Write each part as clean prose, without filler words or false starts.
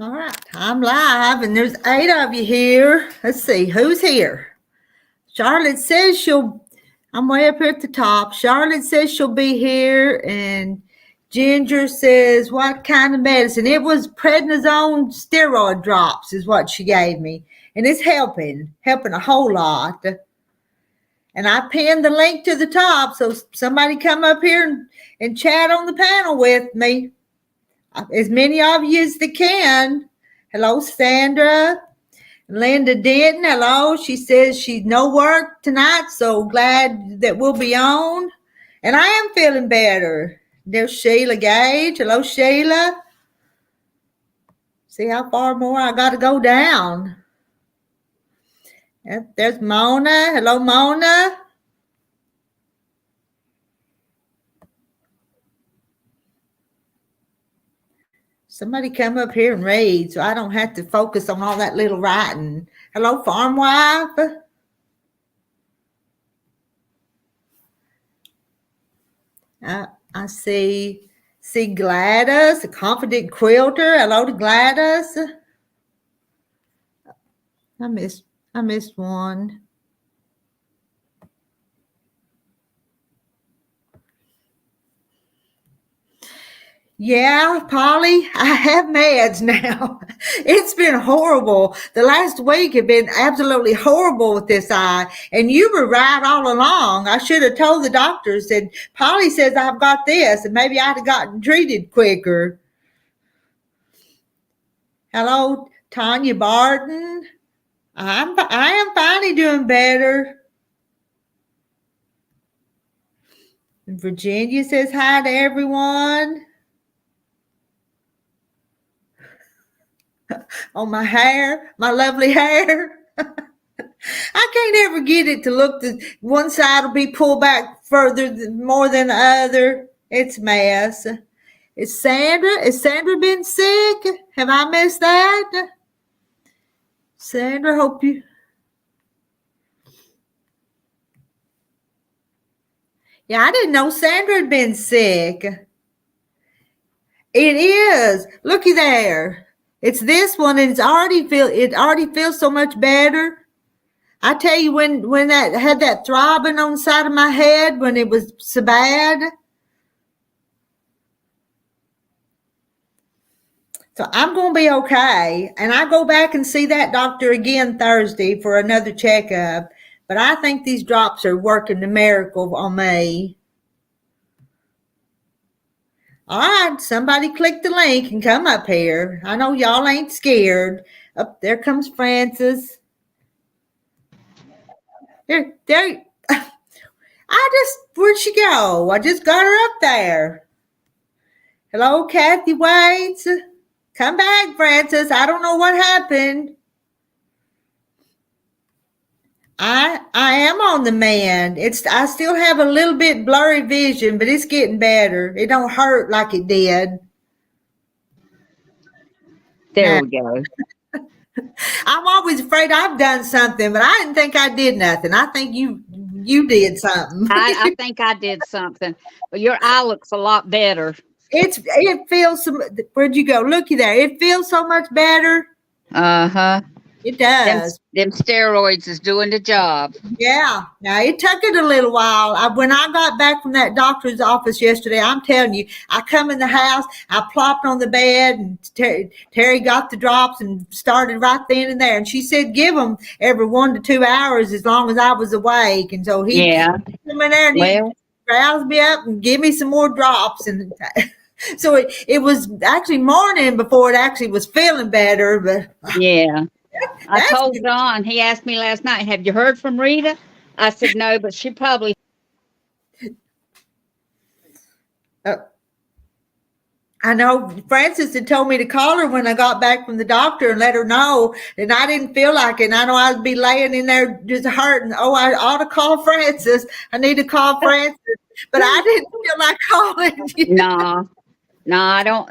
All right, I'm live, and there's 8 of you here. Let's see who's here. Charlotte says I'm way up here at the top. Charlotte says she'll be here, and Ginger says, what kind of medicine? It was prednisone steroid drops is what she gave me, and it's helping a whole lot. And I pinned the link to the top, so somebody come up here and chat on the panel with me. As many of you as they can. Hello, Sandra. Linda Denton, hello. She says she's no work tonight, so glad that we'll be on. And I am feeling better. There's Sheila Gage. Hello, Sheila. See how far more I got to go down. There's Mona. Hello, Mona. Somebody come up here and read so I don't have to focus on all that little writing. Hello, farm wife. I see Gladys, a confident quilter. Hello to Gladys. I missed one. Yeah, Polly, I have meds now. It's been horrible. The last week had been absolutely horrible with this eye. And you were right all along. I should have told the doctors that Polly says I've got this, and maybe I'd have gotten treated quicker. Hello, Tanya Barton. I am finally doing better. Virginia says hi to everyone. On my hair, my lovely hair. I can't ever get it to look one side will be pulled back further more than the other. It's a mess. Is Sandra been sick? Have I missed that? Sandra, hope you. Yeah, I didn't know Sandra had been sick. It is. Looky there. It's this one, and it already feels so much better. I tell you, when that had that throbbing on the side of my head when it was so bad. So I'm going to be okay. And I go back and see that doctor again Thursday for another checkup. But I think these drops are working the miracle on me. All right, somebody click the link and come up here. I know y'all ain't scared. Up there comes Francis. There. Where'd she go? I just got her up there. Hello, Kathy Waits. Come back, Francis. I don't know what happened. I am on the mend. I still have a little bit blurry vision, but it's getting better. It don't hurt like it did. There we go. I'm always afraid I've done something, but I didn't think I did nothing. I think you did something. I think I did something. But your eye looks a lot better. It feels where'd you go? Looky there. It feels so much better. Uh-huh. It does. Them steroids is doing the job. Yeah. Now, it took it a little while. When I got back from that doctor's office yesterday, I'm telling you, I come in the house, I plopped on the bed, and Terry got the drops and started right then and there. And she said, give them every 1 to 2 hours as long as I was awake. And so he came in there and he roused me up and give me some more drops. And so it was actually morning before it actually was feeling better. But yeah. I told John, he asked me last night, have you heard from Rita? I said, no, but she probably. I know Francis had told me to call her when I got back from the doctor and let her know. And I didn't feel like it. And I know I'd be laying in there just hurting. Oh, I ought to call Francis. I need to call Francis. But I didn't feel like calling you. No,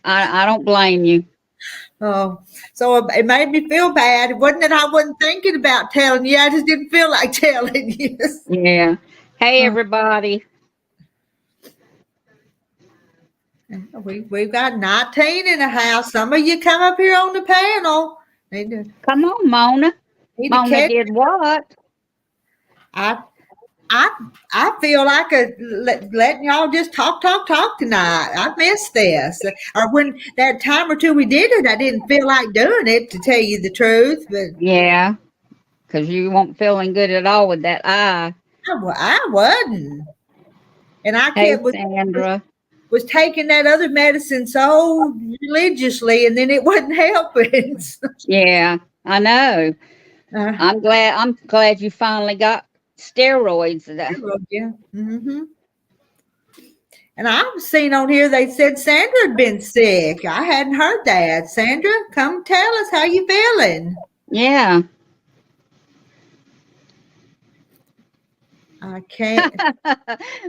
I don't blame you. Oh, so it made me feel bad. It wasn't that I wasn't thinking about telling you. I just didn't feel like telling you. Yeah. Hey, everybody. We've got 19 in the house. Some of you come up here on the panel. Need to, Come on, Mona. need to Mona catch. did what? I I feel like letting y'all just talk tonight. I missed this. Or when that time or two we did it, I didn't feel like doing it, to tell you the truth. But Yeah, because you weren't feeling good at all with that eye. I wasn't, and I Hey, kept Sandra. was taking that other medicine so religiously, and then it wasn't helping. Yeah, I know. I'm glad you finally got steroids. Yeah. Mm-hmm. And I've seen on here they said Sandra had been sick. I hadn't heard that. Sandra, come tell us how you feeling. Yeah. I can't.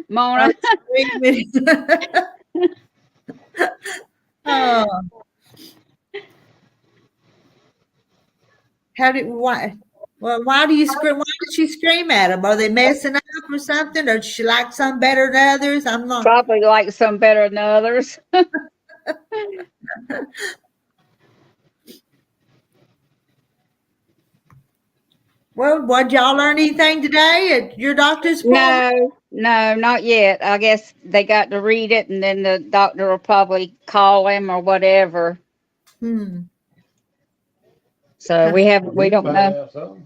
Mona. Oh. Why? Well, why do you scream? Why did she scream at them? Are they messing up or something? Or does she like some better than others? I'm not. Probably like some better than others. Well, did y'all learn anything today at your doctor's appointment? No, not yet. I guess they got to read it, and then the doctor will probably call him or whatever. So we don't know.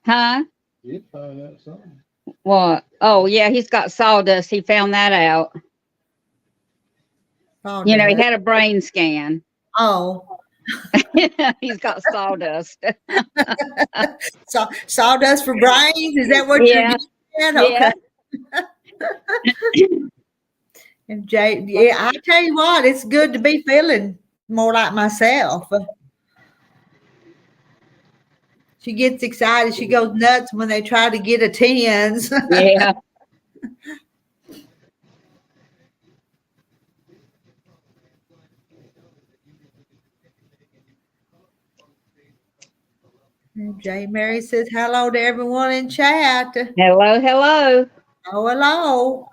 Huh? You'd find out something. What? Oh, yeah, he's got sawdust. He found that out. Oh, He had a brain scan. Oh. He's got sawdust. So sawdust for brains? Is that what you're getting at? Okay. And Jay, yeah, I tell you what, it's good to be feeling more like myself. She gets excited. She goes nuts when they try to get a tens. Yeah. Jay Mary says hello to everyone in chat. Hello. Oh, hello.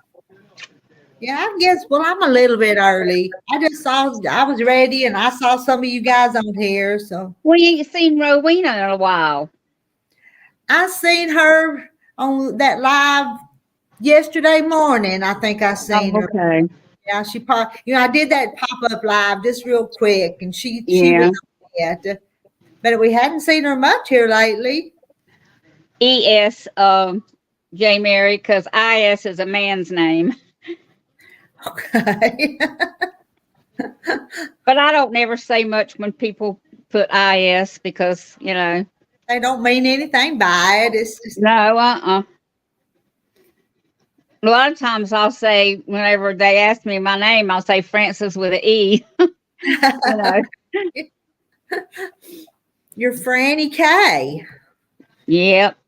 Yeah, I guess, well, I'm a little bit early. I was ready and I saw some of you guys on here. So we ain't seen Rowena in a while. I seen her on that live yesterday morning. I think I seen her. Okay. Yeah, she I did that pop-up live just real quick, and she was on it. But we hadn't seen her much here lately. ES, J. Mary, because IS is a man's name. Okay. But I don't never say much when people put IS because, they don't mean anything by it. It's just no, A lot of times I'll say, whenever they ask me my name, I'll say Francis with an E. You're Franny K. Yep.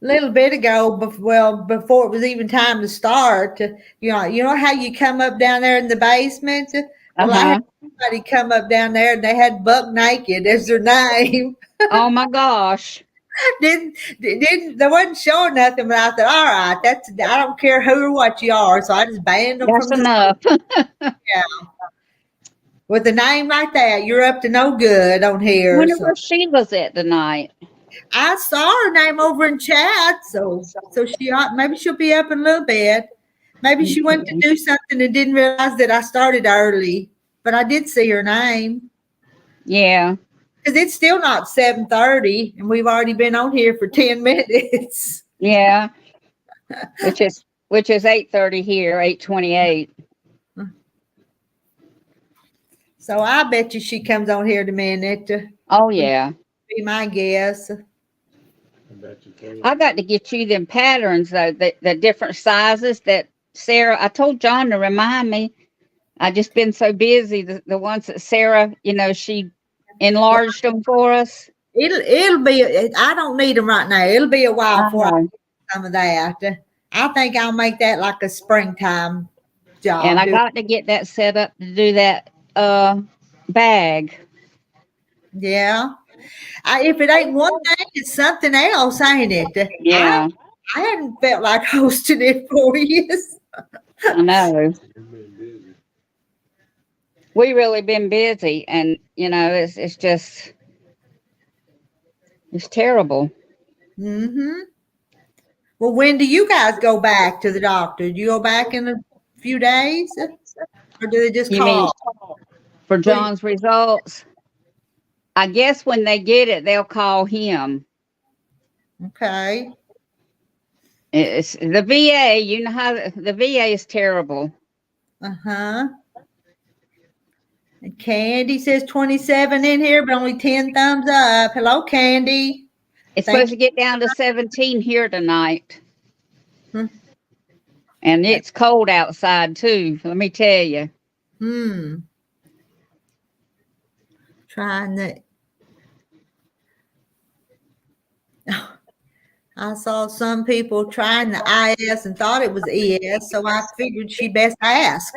A little bit ago, before it was even time to start, you know how you come up down there in the basement? Well, I had somebody come up down there and they had Buck Naked as their name. Oh my gosh. They wasn't showing nothing, but I thought, all right, I don't care who or what you are, so I just banned them. That's enough. Yeah. With a name like that, you're up to no good on here. I wonder where she was at tonight. I saw her name over in chat, so maybe she'll be up in a little bit. Maybe she went to do something and didn't realize that I started early, but I did see her name. Yeah. Because it's still not 7:30, and we've already been on here for 10 minutes. Yeah. Which is 8:30 here, 8:28. So I bet you she comes on here in a minute. Oh yeah. Be my guess. I got to get you them patterns though, the different sizes that Sarah. I told John to remind me. I just been so busy. The ones that Sarah, she enlarged them for us. It'll be. I don't need them right now. It'll be a while before I get some of that. I think I'll make that like a springtime job. And I got to get that set up to do that bag. Yeah. If it ain't one thing, it's something else, ain't it? Yeah. I hadn't felt like hosting it for years. I know. You've been busy. We really been busy, and it's just it's terrible. Mm-hmm. Well, when do you guys go back to the doctor? Do you go back in a few days, or do they just You mean call? for What do you- John's results? I guess when they get it, they'll call him. Okay. It's the VA. You know how the VA is terrible. Uh-huh. And Candy says 27 in here, but only 10 thumbs up. Hello, Candy. It's Thank supposed to get down to 17 here tonight. Hmm. And it's cold outside too, let me tell you. Trying the. I saw some people trying the IS and thought it was ES, so I figured she best ask.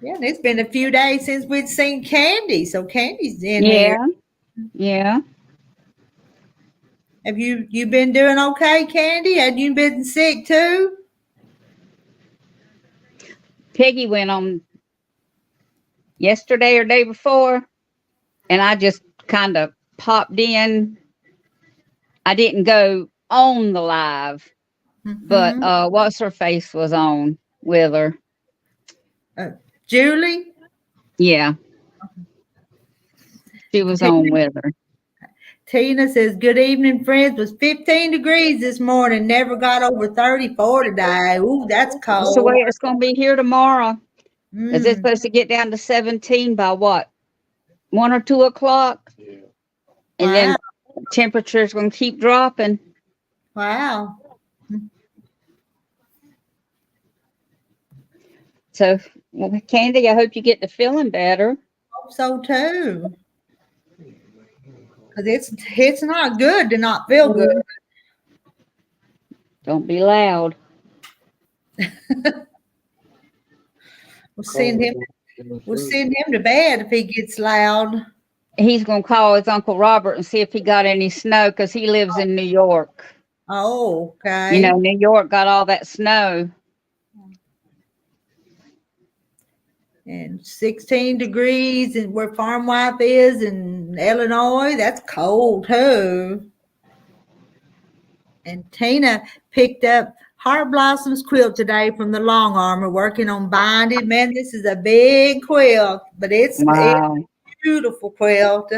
Yeah, and it's been a few days since we'd seen Candy, so Candy's in here. Yeah. Have you been doing okay, Candy? Had you been sick too? Peggy went on yesterday or day before, and I just kind of popped in. I didn't go on the live, but Mhm. what's her face was on with her. Julie? Yeah. She was on with her. Tina says, good evening, friends. Was 15 degrees this morning. Never got over 34 today. Ooh, that's That's the cold. way it's going to be here tomorrow. Is it Mm, supposed to get down to 17 by what? 1 or 2 o'clock? Yeah. And wow. then temperature's going to keep dropping. Wow. So, well, Candy, I hope you get to feeling better. Hope so too. Because it's not good to not feel good. Don't be loud. We'll send him to bed if he gets loud. He's going to call his Uncle Robert and see if he got any snow because he lives in New York. Oh, okay. New York got all that snow. And 16 degrees and where Farm Wife is in Illinois, that's cold too. And Tina picked up Heart Blossoms quilt today from the Long Armor, working on binding. Man, this is a big quilt, but it's Wow. a beautiful quilt.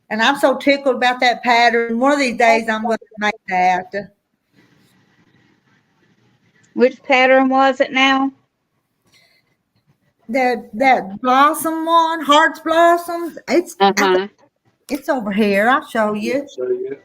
And I'm so tickled about that pattern. One of these days, I'm going to make that. Which pattern was it now? That blossom one, Hearts Blossoms. It's over here. I'll show you. So, yeah.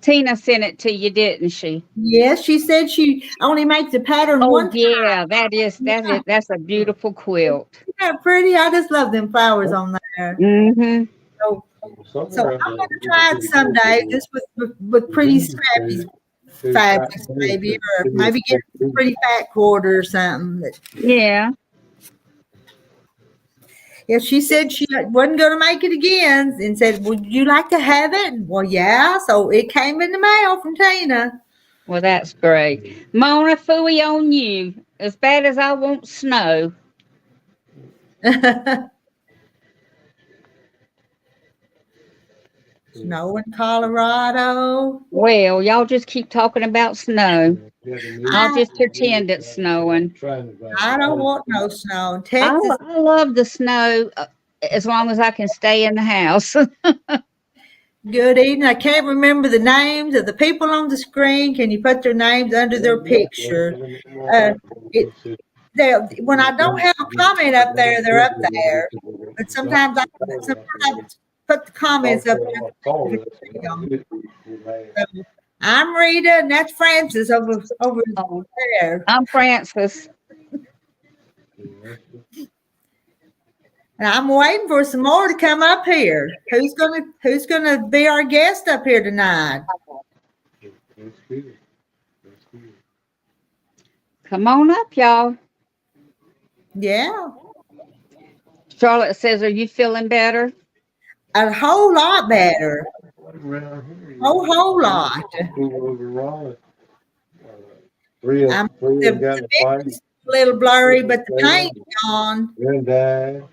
Tina sent it to you, didn't she? Yes, she said she only makes the pattern Oh one time. yeah, that's a beautiful quilt. Isn't that pretty? I just love them flowers on there. Mm-hmm. So I'm going to try it someday, just with pretty scrappy fabrics, maybe, or maybe get a pretty fat quarter or something. But, Yeah. yeah, she said she wasn't going to make it again, and said, "Would you like to have it?" Well, yeah. So it came in the mail from Tina. Well, that's great. Mona, phooey on you. As bad as I want snow. Snow in Colorado. Well, y'all just keep talking about snow. I'll just pretend it's snowing. I don't want no snow. I, Texas. I love the snow as long as I can stay in the house. Good evening. I can't remember the names of the people on the screen. Can you put their names under their picture? When I don't have a comment up there, they're up there. But sometimes I put the comments up there. So, I'm Rita, and that's Francis over there. I'm Francis. And I'm waiting for some more to come up here. Who's gonna be our guest up here tonight? That's good. That's good. Come on up, y'all. Yeah. Charlotte says, "Are you feeling better?" A whole lot better. Around here, Whole lot. People over Raleigh. Three I'm of them got in a fight. a little blurry, but the paint's gone. One died.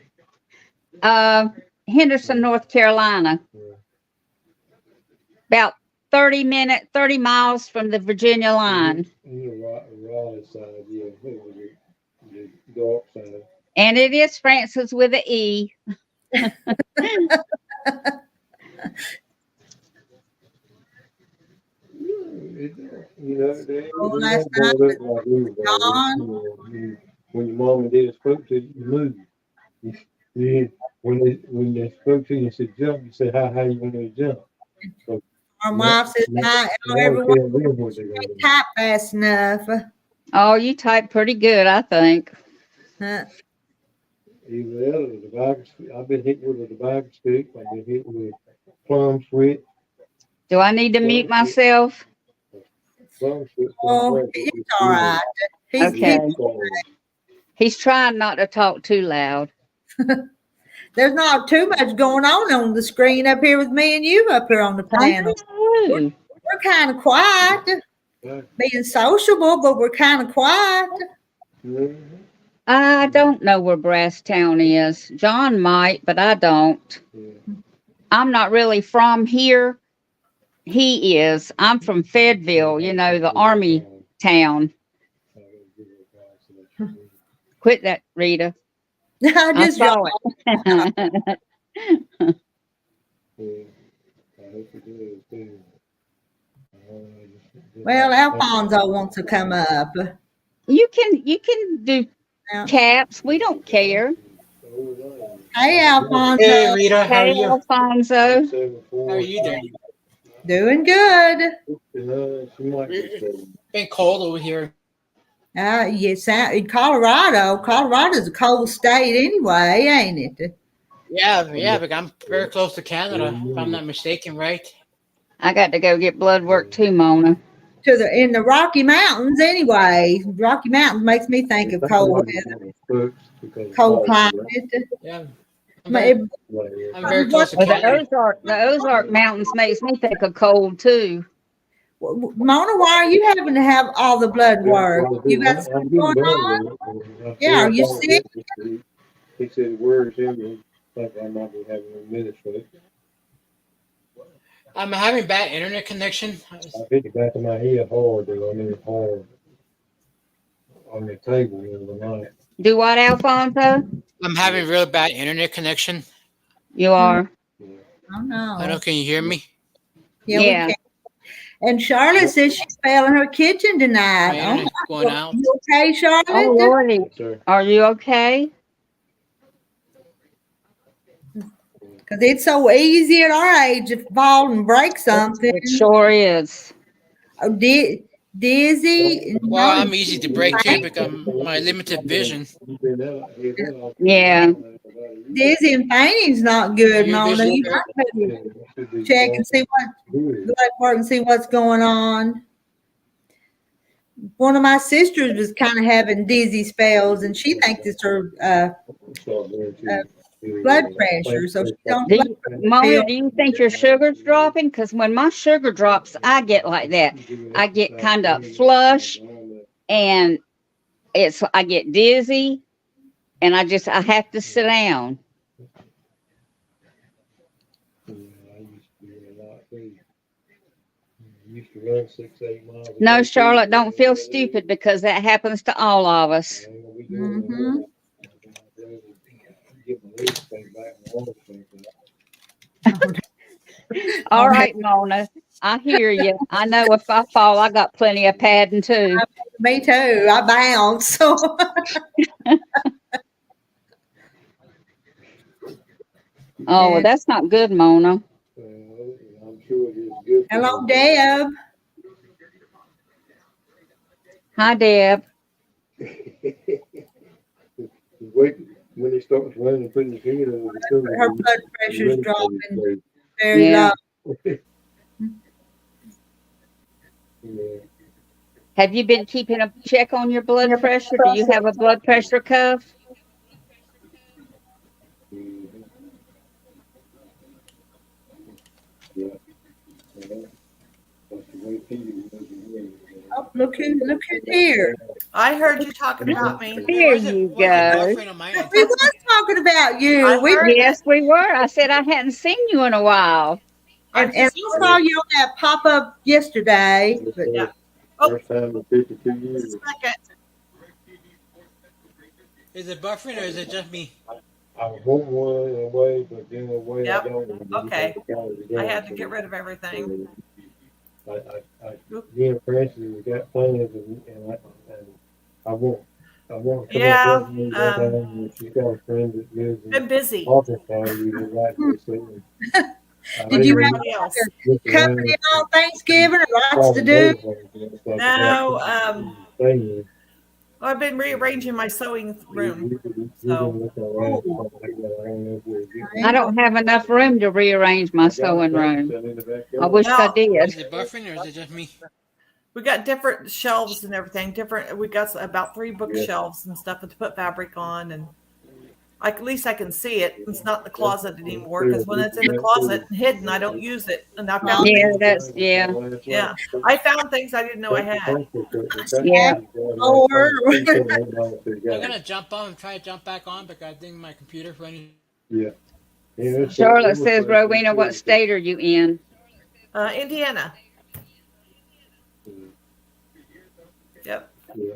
Henderson, North Carolina. Yeah. About 30 miles from the Virginia line. Raleigh side, yeah. It was the dark side. And it is Francis with an E. Last night when your mom and dad spoke to you, you moved. When they spoke to you and said jump, you said how you want to jump. So, our wife says, "Hi, hello, everyone. Can't type fast enough." Oh, you type pretty good, I think. I've been hit with a tobacco stick. I've been hit with plum switch. Do I need to mute myself? Plum switch. Oh, it's all right. Okay. He's trying not to talk too loud. There's not too much going on the screen up here with me and you up here on the panel. We're kind of quiet, being sociable, but we're kind of quiet. Mm-hmm. I don't know where Brasstown is. John might, but I don't. Yeah. I'm not really from here. He is. I'm from Fayetteville, the army town. Quit that, Rita. I I just saw it. Well, Alfonso wants to come up. You can do caps. We don't care. Hey, Alfonso. Hey, Rita, how are Hey, you? Alfonso. How are you doing? Doing good. Been cold over here. Yes, in Colorado. Colorado's a cold state anyway, ain't it? Yeah, but I'm very close to Canada, if I'm not mistaken, right? I got to go get blood work too, Mona. In the Rocky Mountains anyway. Rocky Mountains makes me think of cold weather, cold climate. Yeah. I'm very close to Well, Canada. the Ozark Mountains makes me think of cold too. Mona, why are you having to have all the blood work? You got something going on? Yeah, are you sick? He said words in like I might be having a minute for it. I'm having bad internet connection. I hit the back of my head hard, though. I mean, hard on the table the other night. Do what, Alfonso? I'm having real bad internet connection. You are? Oh, no. I don't know, can you hear me? Yeah. Yeah. We can. And Charlotte says she's failing her kitchen tonight. My internet's going out. You okay, Charlotte? Oh, Lordy. Sir. Are you okay? Because it's so easy at our age to fall and break something. It sure is. Oh, dizzy. Well, I'm easy to break too because my limited vision. Yeah. Dizzy and fainting's not good, Your Mona. vision- You got to check and see blood work and see what's going on. One of my sisters was kind of having dizzy spells, and she thinks it's her blood pressure. So she don't. Mona, do you think your sugar's dropping? Because when my sugar drops, I get like that. I get kind of flush, and I get dizzy, and I have to sit down. No, Charlotte, don't feel stupid because that happens to all of us. Mhm. All right, Mona, I hear you. I know if I fall, I got plenty of padding too. Me too. I bounce. So. Oh, well, that's not good, Mona. Hello, Deb. Hi, Deb. Wait, when he starts running and putting his head over the pillow, Her he- blood he pressure's really dropping goes very Yeah. low. crazy. Yeah. Have you been keeping a check on your blood pressure? Do you have a blood pressure cuff? Mhm. Yeah. Yeah. That's the way Peter was again. Oh, look who's here. I heard you talking about me. There Where's you it? Where's the go. girlfriend of mine? We was talking about you. I We heard Yes, we were. I said I hadn't seen you in a while. and I saw you on that pop up yesterday. But Yeah. Oh. First time in 52 Just years. a second. Is it buffering or is it just me? I want one in a way, but then in a way Yep. I don't. Okay. I had to get rid of everything. Me and Francis have got plans, and I want to come Yeah, up with me that time, and she's got a friend that lives in Been busy. Arkansas. We would like to see her. Did you have Everybody else. company on Thanksgiving or lots to do? No, I've been rearranging my sewing room. I don't have enough room to rearrange my sewing room. I wish I Is did. it buffering or is it just me? We got different shelves and everything. We got about 3 bookshelves and stuff to put fabric on, and at least I can see it. It's not in the closet anymore because when it's in the closet and hidden, I don't use it. And I found Yeah, that's yeah. Yeah. I found things I didn't know I had. Yeah. I'm gonna jump on and try to jump back on because I think my computer's running. Yeah. Charlotte says, Rowena, what state are you in? Indiana. Yep. Yeah.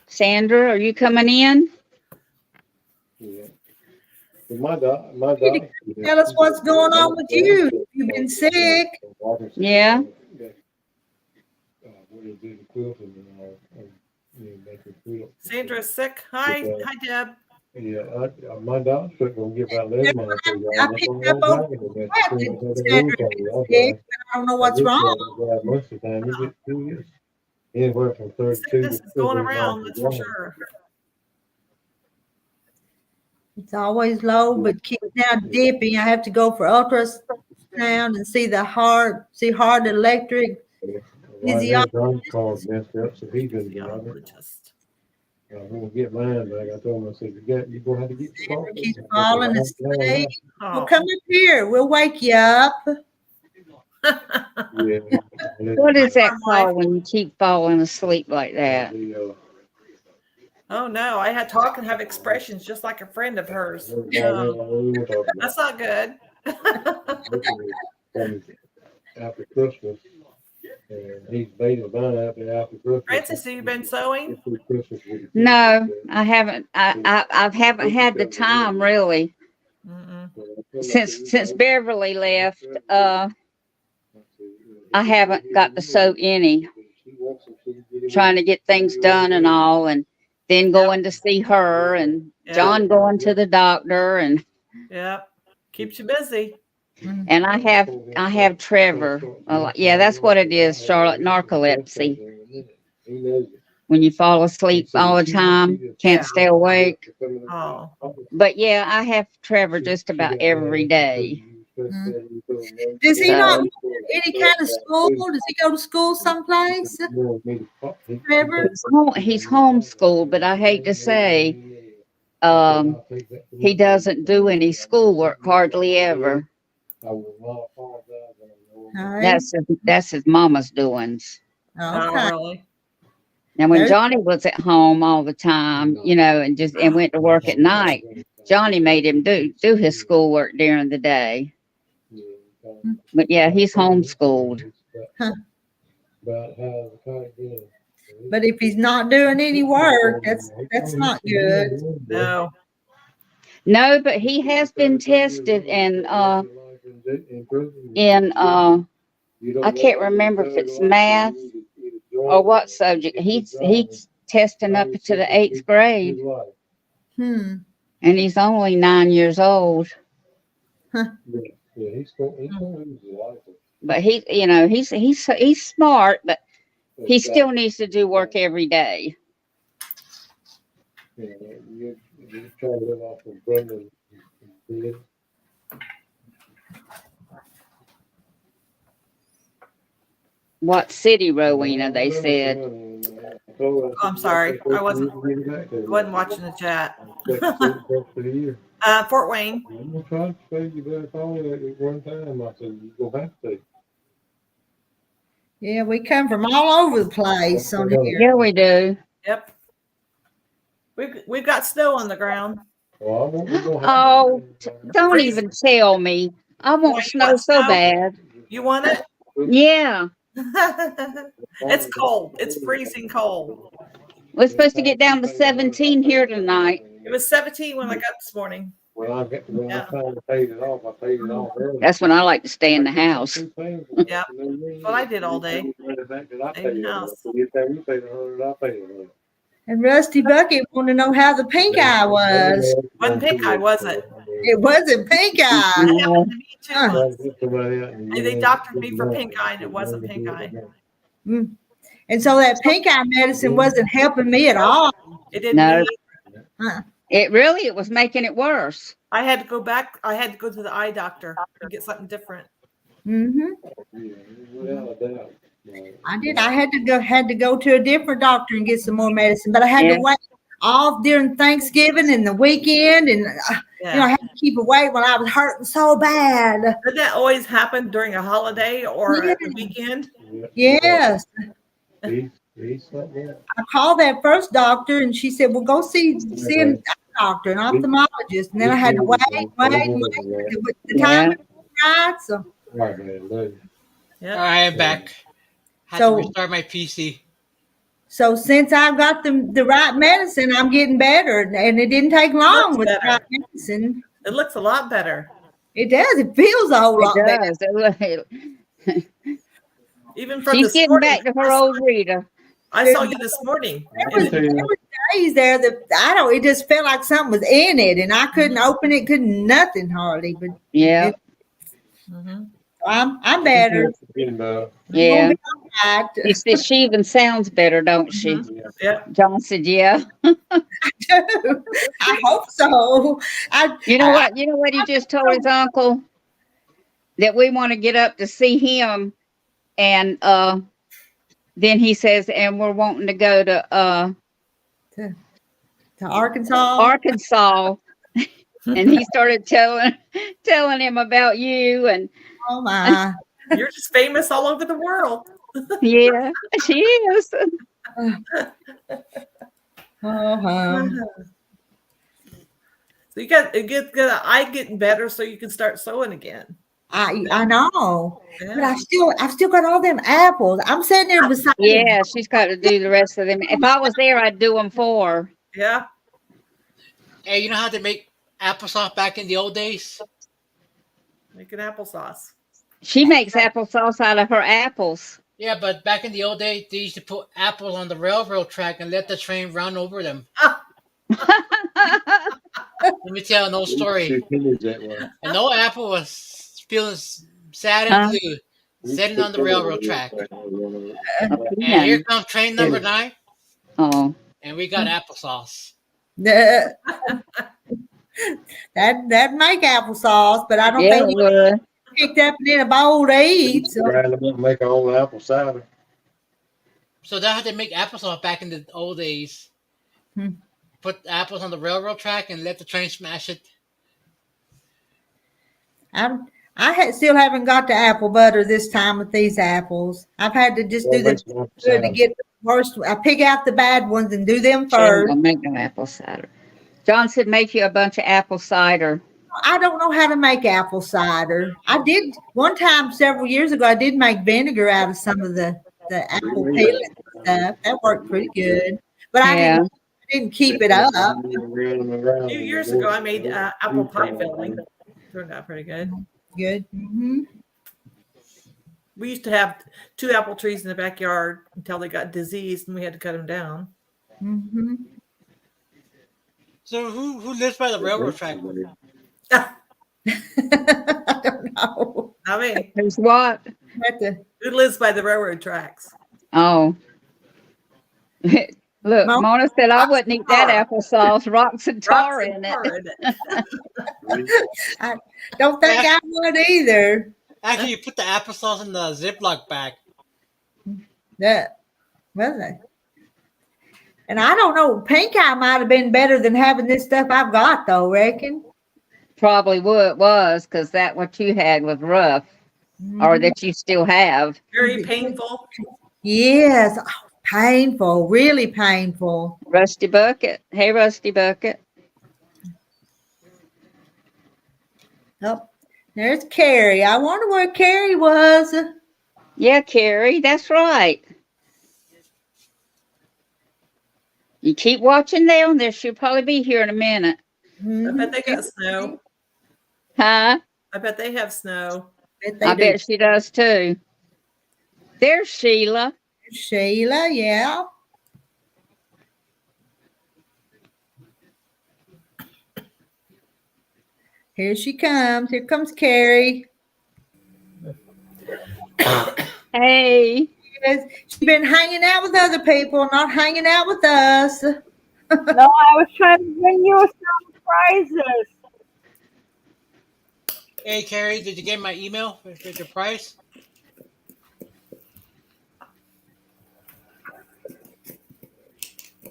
Sandra, are you coming in? Yeah. My dog. Tell us what's going on with you. You've been sick. Yeah. Sandra's sick. Hi, Deb. Yeah, my doctor's gonna give out lemon. I picked up on I don't know what's wrong. Most of the time, you get 2 years. Anywhere from 32 Sickness is going around, that's for sure. It's always low, but keeps now dipping. I have to go for ultrasound and see heart electric. Called messed up, so he's been driving. Physiologist. I'm gonna get mine back. I told him, I said, you're gonna have to get your phone. Keeps falling asleep. Well, Oh, come up here. We'll wake you up. Yeah. What is that called when you keep falling asleep like that? oh no, I had talk and have expressions just like a friend of hers. That's not good. After Christmas, and he's baiting mine out there after Christmas. Francis, have you been sewing? No, I haven't. I haven't had the time really Mm-mm. since Beverly left. I haven't got to sew any. Trying to get things done and all, and then going to see her, and John going to the doctor, and Yep. Keeps you busy. and I have Trevor. Yeah, that's what it is, Charlotte. Narcolepsy. When you fall asleep all the time, can't stay awake. Oh. But yeah, I have Trevor just about every day. Does he not go to any kind of school? Does he go to school someplace? Trevor? He's homeschooled, but I hate to say, he doesn't do any schoolwork hardly ever. All right. That's his mama's doings. Oh, Okay. really? Now, when Okay. Johnny was at home all the time, and went to work at night, Johnny made him do his schoolwork during the day. But yeah, he's homeschooled. Huh. But if he's not doing any work, that's not good. No. No, but he has been tested and I can't remember if it's math or what subject. He's testing up to the 8th grade, Hmm. and he's only 9 years old. But he's smart, but he still needs to do work every day. You try to live off of Brendan. What city, Rowena? They said. I'm sorry. I wasn't watching the chat. Fort Wayne. I'm gonna try to say you better call me at one time. I said, you gonna have to. Yeah, we come from all over the place on here. Yeah, we do. Yep. We've got snow on the ground. Well, I won't be gonna have Oh, to- don't even tell me. I want you snow want so snow? bad. You want it? Yeah. It's cold. It's freezing cold. We're supposed to get down to 17 here tonight. It was 17 when I got this morning. When I Yeah. finally paid it off, I paid it off early. That's when I like to stay in the house. Yeah. What I did all day. In the house. You paid $100, I paid $100. And Rusty Bucket want to know how the pink eye was. Wasn't pink eye, was it? It wasn't pink eye. That happened to me too. Huh. And they doctored me for pink eye, and it wasn't pink eye. And so that pink eye medicine wasn't helping me at all. It didn't. No. either. It was making it worse. I had to go back. I had to go to the eye doctor and get something different. Mm-hmm. Yeah, without a doubt. I did. I had to go to a different doctor and get some more medicine, but I had Yeah. to wait off during Thanksgiving and the weekend, and Yeah. I had to keep away when I was hurting so bad. Did that always happen during a holiday or Yeah. at the weekend? Yes, He's something else. I called that first doctor, and she said, "Well, go see a doctor, an ophthalmologist." And then I had to wait. The time was right, so. Right, man, love you. Yeah. All right, I'm back. Had So- to restart my PC. So since I've got the right medicine, I'm getting better, and it didn't take long Looks with the better. right medicine. It looks a lot better. It does. It feels a whole lot It better. does. Even from She's this getting morning. back to her old Rita. I saw you this morning. There was days there that it just felt like something was in it, and I couldn't open it, couldn't nothing hardly. But Yeah. Mhm. I'm better. Yeah. Right. She even sounds better, don't she? Mhm. Yeah. John said, yeah. I hope so. You know what? You know what he just told his uncle? That we want to get up to see him. And then he says, and we're wanting to go to Arkansas. Arkansas. And he started telling him about you. And Oh my. You're just famous all over the world. yeah, she is. Uh-huh. So you got the eye getting better so you can start sewing again. I know, Yeah. but I've still got all them apples. I'm sitting there beside. Yeah, she's got to do the rest of them. If I was there, I'd do them for her. Yeah. Hey, you know how they make applesauce back in the old days? Making applesauce. She makes applesauce out of her apples. Yeah, but back in the old days, they used to put apples on the railroad track and let the train run over them. Let me tell an old story. And no apple was feeling sad and blue, sitting on the railroad track. And here comes train number 9, Oh, and we got applesauce. that make applesauce, but I don't yeah, think it we would. picked up in a bowl to eat. So. Grind them up and make our own apple cider. So that's how they make applesauce back in the old days. Put apples on the railroad track and let the train smash it. Still haven't got the apple butter this time with these apples. I've had to just do the good to get the worst. I pick out the bad ones and do them first. I'll make no apple cider. John said make you a bunch of apple cider. I don't know how to make apple cider. I did one time several years ago. I did make vinegar out of some of the apple peelings and stuff. That worked pretty good, but I didn't keep it up. A few years ago, I made apple pie filling. Turned out pretty good. Good. Mm-hmm. We used to have 2 apple trees in the backyard until they got diseased and we had to cut them down. Mm-hmm. So who lives by the railroad track? I don't know. I mean, Who's what? Have to- who lives by the railroad tracks? Oh. Look, Mo- Mona said I wouldn't eat that tar. applesauce. Rocks and tar Rocks and in tar it. in it. I don't think I would either. Actually, you put the applesauce in the Ziploc bag. Yeah, was it? And I don't know. Pink eye might have been better than having this stuff I've got, though. Reckon. Probably was because that what you had was rough, or that you still have. Very painful. Yes, oh, painful, really painful. Rusty Bucket. Hey, Rusty Bucket. Oh, there's Carrie. I wonder where Carrie was. Yeah, Carrie, that's right. You keep watching down there. She'll probably be here in a minute. I bet they got snow. Huh? I bet they have snow. I bet she does too. There's Sheila. Sheila, yeah. Here she comes. Here comes Carrie. Hey. She's been hanging out with other people, not hanging out with us. No, I was trying to bring you some prizes. Hey, Carrie, did you get my email with your price?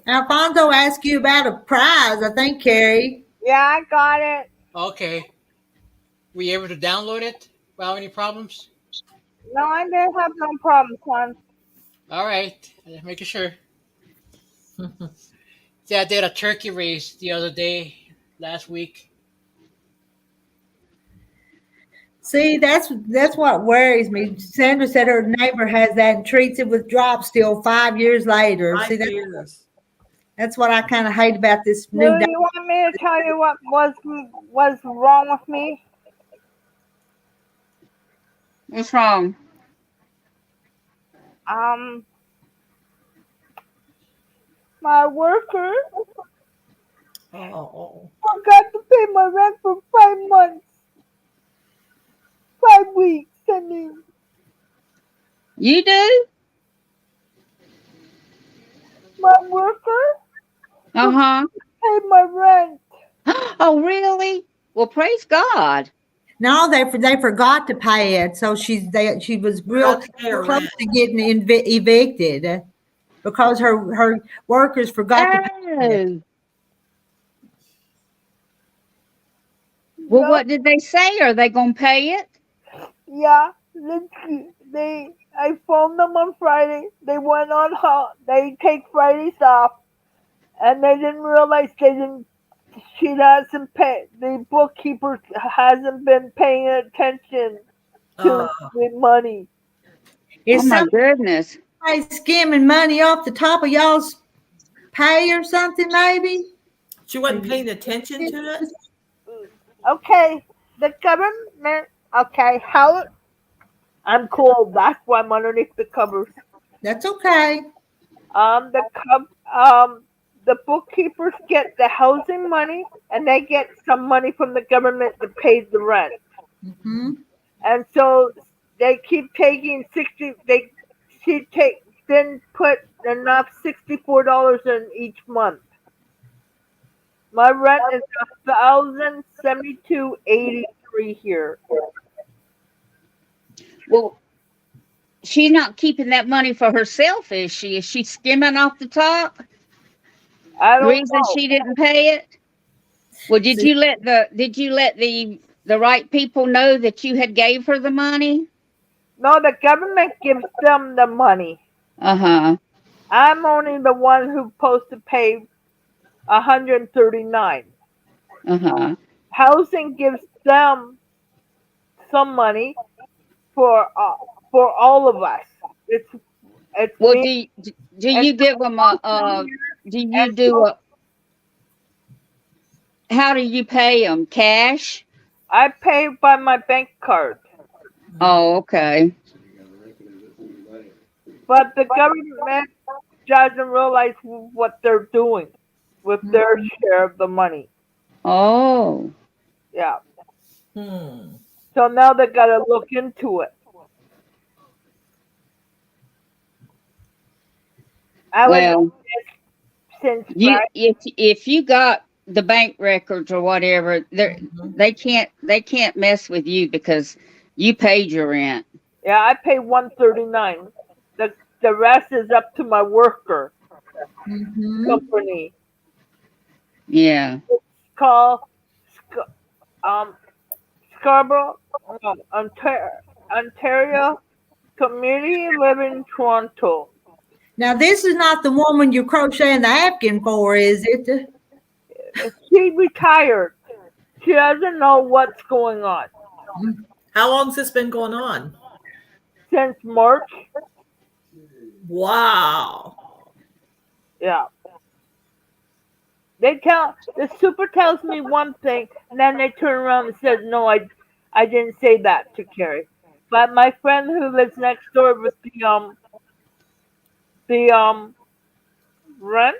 Alfonso asked you about a prize, I think, Carrie. Yeah, I got it. Okay. Were you able to download it without any problems? No, I didn't have no problem, son. All right. Just making sure. See, I did a turkey race the other day, last week. See, that's what worries me. Sandra said her neighbor has that and treats it with drop still 5 years later. 5 See, years. that's what I kind of hate about this Do new. you want me to tell you what was wrong with me? What's wrong? My worker Oh. forgot to pay my rent for 5 months. 5 weeks, I mean. You do? My worker Uh-huh. paid my rent. Oh, really? Well, praise God. No, they forgot to pay it, so she was real Forgot to pay her close rent. to getting evicted because her workers forgot to pay it. Oh. Well, what did they say? Are they going to pay it? Yeah, I phoned them on Friday. They went on they take Fridays off, and they didn't realize she hasn't paid. The bookkeeper hasn't been paying attention to the money. Is Oh, my somebody goodness. skimming money off the top of y'all's pay or something? Maybe. She wasn't paying attention to it. Okay, the government. Okay, how? I'm cold. That's why I'm underneath the covers. That's okay. The bookkeepers get the housing money, and they get some money from the government to pay the rent. Mm-hmm. And so they keep taking 60. She didn't put enough $64 in each month. My rent is $1,072.83 here. Well, she's not keeping that money for herself, is she? Is she skimming off the top? I The don't reason know. she didn't pay it? Well, did you let the right people know that you had gave her the money? No, the government gives them the money. Uh-huh. I'm only the one who's supposed to pay $139. Uh-huh. Housing gives them some money for all of us. It's Well, me. do you give them how do you pay them? Cash? I pay by my bank card, Oh, okay. but the government doesn't realize what they're doing with their share of the money. Oh. Yeah. So now they got to look into it. since You Friday. if you got the bank records or whatever, Mhm. they can't mess with you because you paid your rent. Yeah, I pay $139. The rest is up to my worker company. Yeah. Called Sc- um Scarborough, Ontario Community Living Toronto. Now, this is not the woman you're crocheting the napkin for, is it? She retired. She doesn't know what's going on How long's this been going on? since March. Wow. Yeah. The super tells me one thing, and then they turn around and says, "No, I didn't say that to Carrie." But my friend who lives next door with the rent,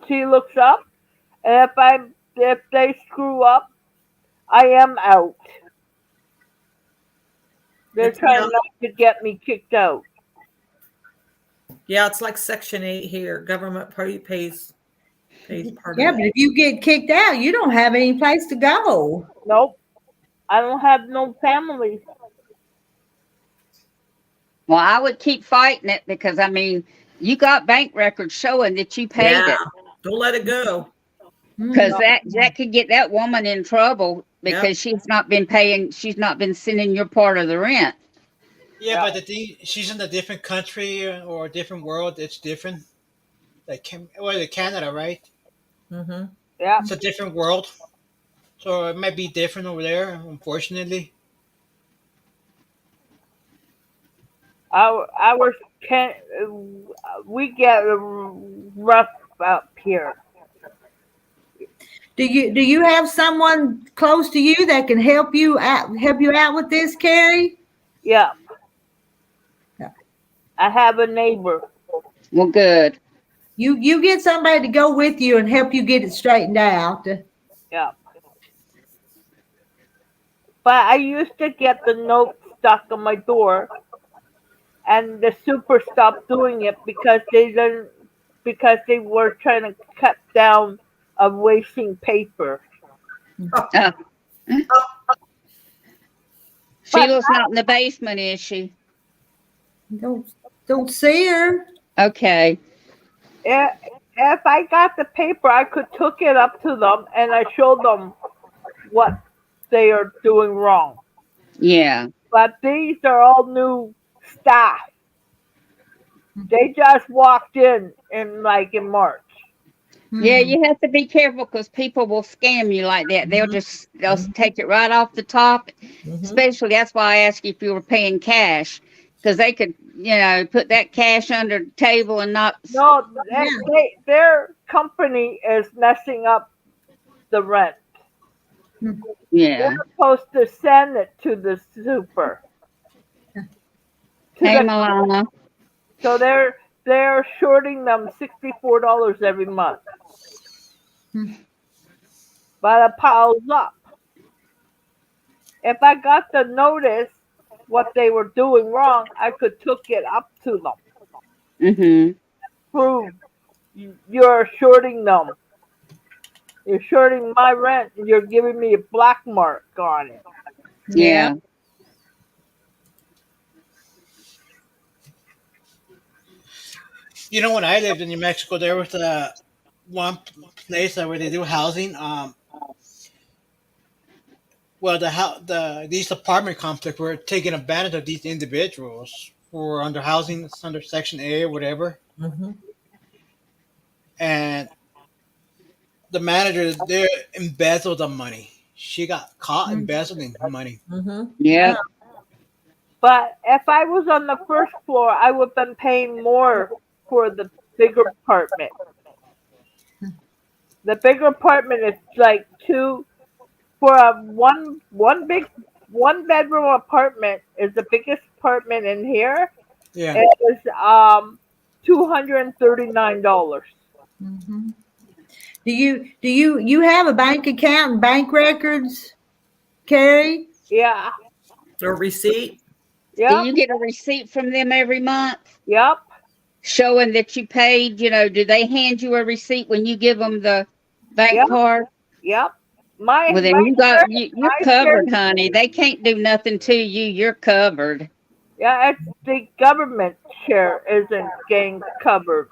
she looks up, and if they screw up, I am out. They're trying not to get me kicked out. Yeah, it's like Section 8 here. Government pays part Yeah, of but it. if you get kicked out, you don't have any place to go. Nope. I don't have no family. Well, I would keep fighting it because I mean, you got bank records showing that you paid Yeah. it. Don't let it go. Because that could get that woman in trouble because Yep. she's not been paying, she's not been sending your part of the rent. Yeah, but the thing, she's in a different country or a different world. It's different. Like Canada, right? Mm-hmm. Yeah. It's a different world, so it might be different over there. Unfortunately, Our can we get rough up here. Do you have someone close to you that can help you out with this, Carrie? Yeah. Yeah. I have a neighbor. Well, good. You get somebody to go with you and help you get it straightened out. Yeah. But I used to get the note stuck on my door, and the super stopped doing it because they were trying to cut down of wasting paper. Sheila's not in the basement, is she? Don't see her. Okay. If I got the paper, I could took it up to them and I showed them what they are doing wrong. Yeah. But these are all new staff. They just walked in March. Yeah, you have to be careful because people will scam you like that. They'll take it right off the top. Especially that's why I asked you if you were paying cash because they could, put that cash under the table and not. No, their company is messing up the rent. Yeah. They're supposed to send it to the super. Hey, Milana. So they're shorting them $64 every month. But it piles up. If I got the notice what they were doing wrong, I could took it up to them. Mm-hmm. Prove you're shorting them. You're shorting my rent and you're giving me a black mark on it. Yeah. when I lived in New Mexico, there was one place where they do housing. Well, these apartment complex were taking advantage of these individuals who were under housing, under Section A or whatever. Mm-hmm. And the manager there embezzled the money. She got caught embezzling money. Mm-hmm. Yeah. But if I was on the first floor, I would have been paying more for the bigger apartment. The bigger apartment is like for a one bedroom apartment is the biggest apartment in here. Yeah. It was $239. Do you have a bank account and bank records, Carrie? Yeah. Or receipt. Do Yep. you get a receipt from them every month? Yep. showing that you paid? Do they hand you a receipt when you give them the bank Yep. card? Yep. Well, then you're covered, honey. They can't do nothing to you. You're covered. Yeah, it's the government share isn't getting covered.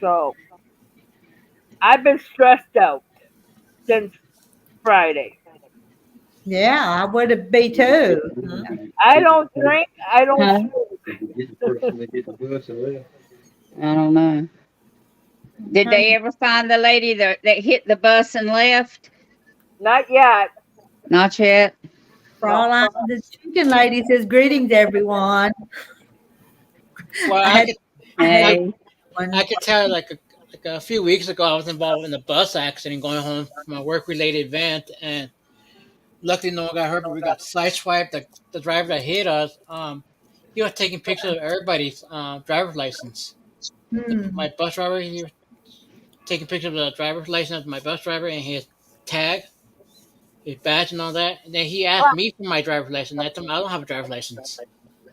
So I've been stressed out since Friday. Yeah, I would be too. I don't drink. I don't Huh? smoke. Did you get the person that get the bus and left? I don't know. Did they ever find the lady that hit the bus and left? Not yet. Not yet. Fraulein, the chicken lady says, greetings, everyone. Well, I had Hey. I could tell like a few weeks ago I was involved in a bus accident going home from a work related event, and luckily no one got hurt, but we got sideswiped. The driver that hit us, he was taking pictures of everybody's driver's license. My bus driver, he was taking pictures of the driver's license of my bus driver and his tag, his badge, and all that. And then he asked me for my driver's license. I told him I don't have a driver's license.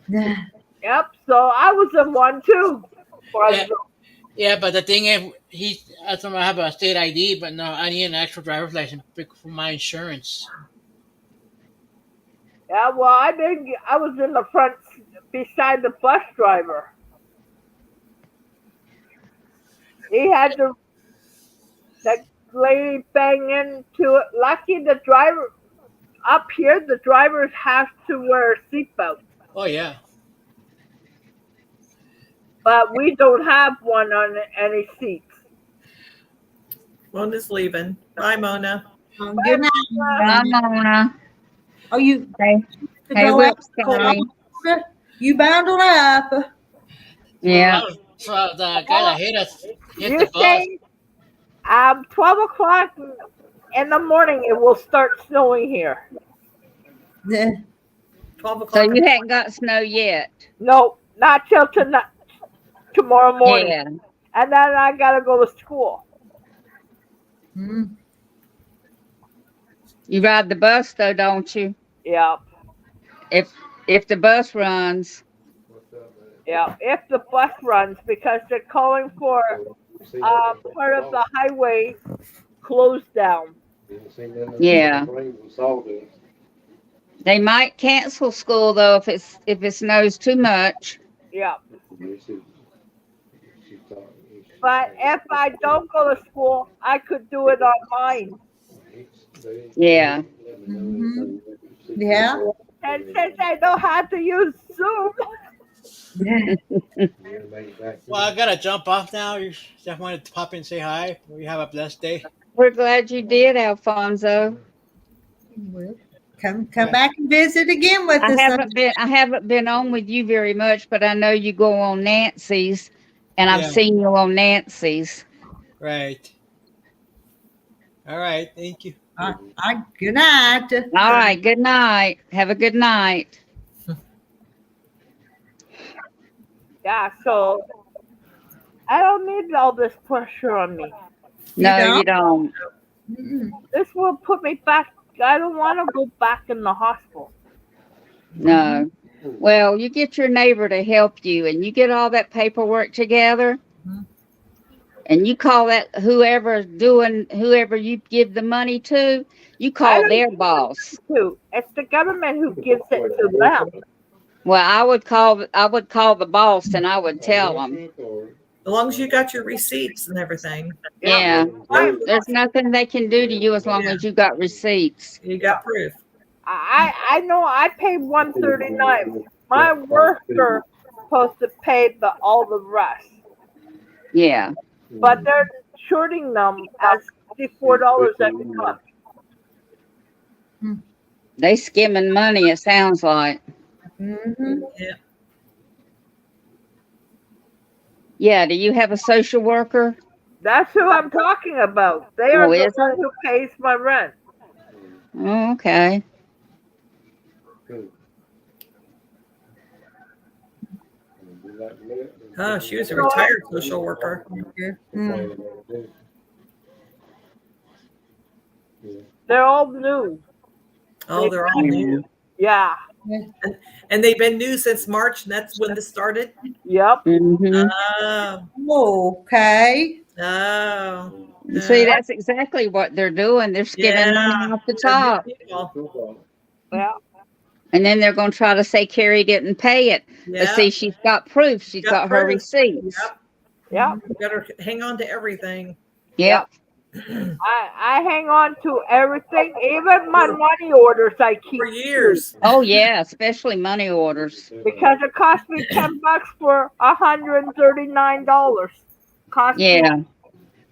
Yep. So I was in one too. Yeah, but the thing is, I told him I have a state ID, but no, I need an actual driver's license for my insurance. Yeah. Well, I was in the front beside the bus driver. He had that lady bang into it. Lucky the driver up here. The drivers have to wear a seatbelt, Oh yeah. but we don't have one on any seats. Mona's leaving. Bye, Mona. Good night. Bye, Mona. Oh, you Hey, to hey, go Whips, out. Connie. You bundled up. Yeah. So the guy that hit us hit You the bus. say 12 o'clock in the morning it will start snowing here. 12 o'clock. So you hadn't got snow yet. No, not till tonight, tomorrow morning. Yeah. And then I gotta go to school. Mm. You ride the bus though, don't you? Yeah, If the bus runs. yeah. If the bus runs, because they're calling for part of the highway closed down. Yeah. They might cancel school though if it snows too much. Yeah. But if I don't go to school, I could do it online. Yeah. Mhm. Yeah. And since I know how to use Zoom, Well, I gotta jump off now. You just wanted to pop in and say hi. You have a blessed day. We're glad you did, Alfonso. Well, come back and visit again with I us. haven't been on with you very much, but I know you go on Nancy's, and I've Yeah. seen you on Nancy's. Right. All right. Thank you. Good night. All right. Good night. Have a good night. yeah. So I don't need all this pressure on me. No, you don't. Mm-mm. This will put me back. I don't want to go back in the hospital. No. Well, you get your neighbor to help you, and you get all that paperwork together, and you call that whoever you give the money to, you call their boss. It's the government who gives it to them. Well, I would call the boss, and I would tell them. As long as you got your receipts and everything. Yeah. There's nothing they can do to you as long as you got receipts. You got proof. I know I paid $139. My worker supposed to pay all the rest, Yeah. but they're shorting them at $64 every month. They skimming money, it sounds like. Mhm. Yeah. Do you have a social worker? That's who I'm talking about. They are Oh, the is one who pays my rent. Oh, okay. Oh, she was a retired social worker. Mm. They're all new. Oh, they're all new. Yeah. And they've been new since March, and that's when this started. Yep. Mhm. Oh, Okay. oh. See, that's exactly what they're doing. They're skimming money off the top. Yeah. And then they're going to try to say Carrie didn't pay it. Yeah. But see, she's got proof. She's got her proof. receipts. Yep. Yep. You better hang on to everything. Yep. I hang on to everything, even my money orders I keep For years. Oh, yeah, especially money orders. because it cost me $10 for $139. Cost me. Yeah.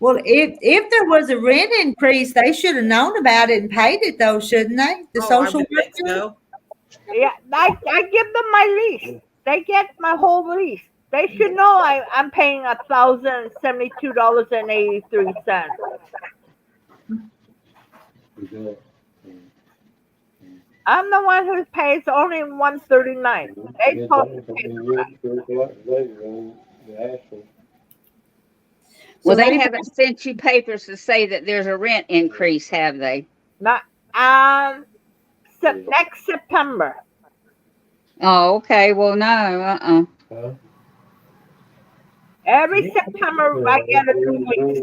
Well, if there was a rent increase, they should have known about it and paid it, though, shouldn't they? The I social would think worker. so. Yeah, I give them my lease. They get my whole lease. They should know I'm paying $1,072.83. I'm the one who pays only $139. They told Well, So they they- haven't sent you papers to say that there's a rent increase, have they? not next September. Oh, okay. Well, no. Every September I get a new lease.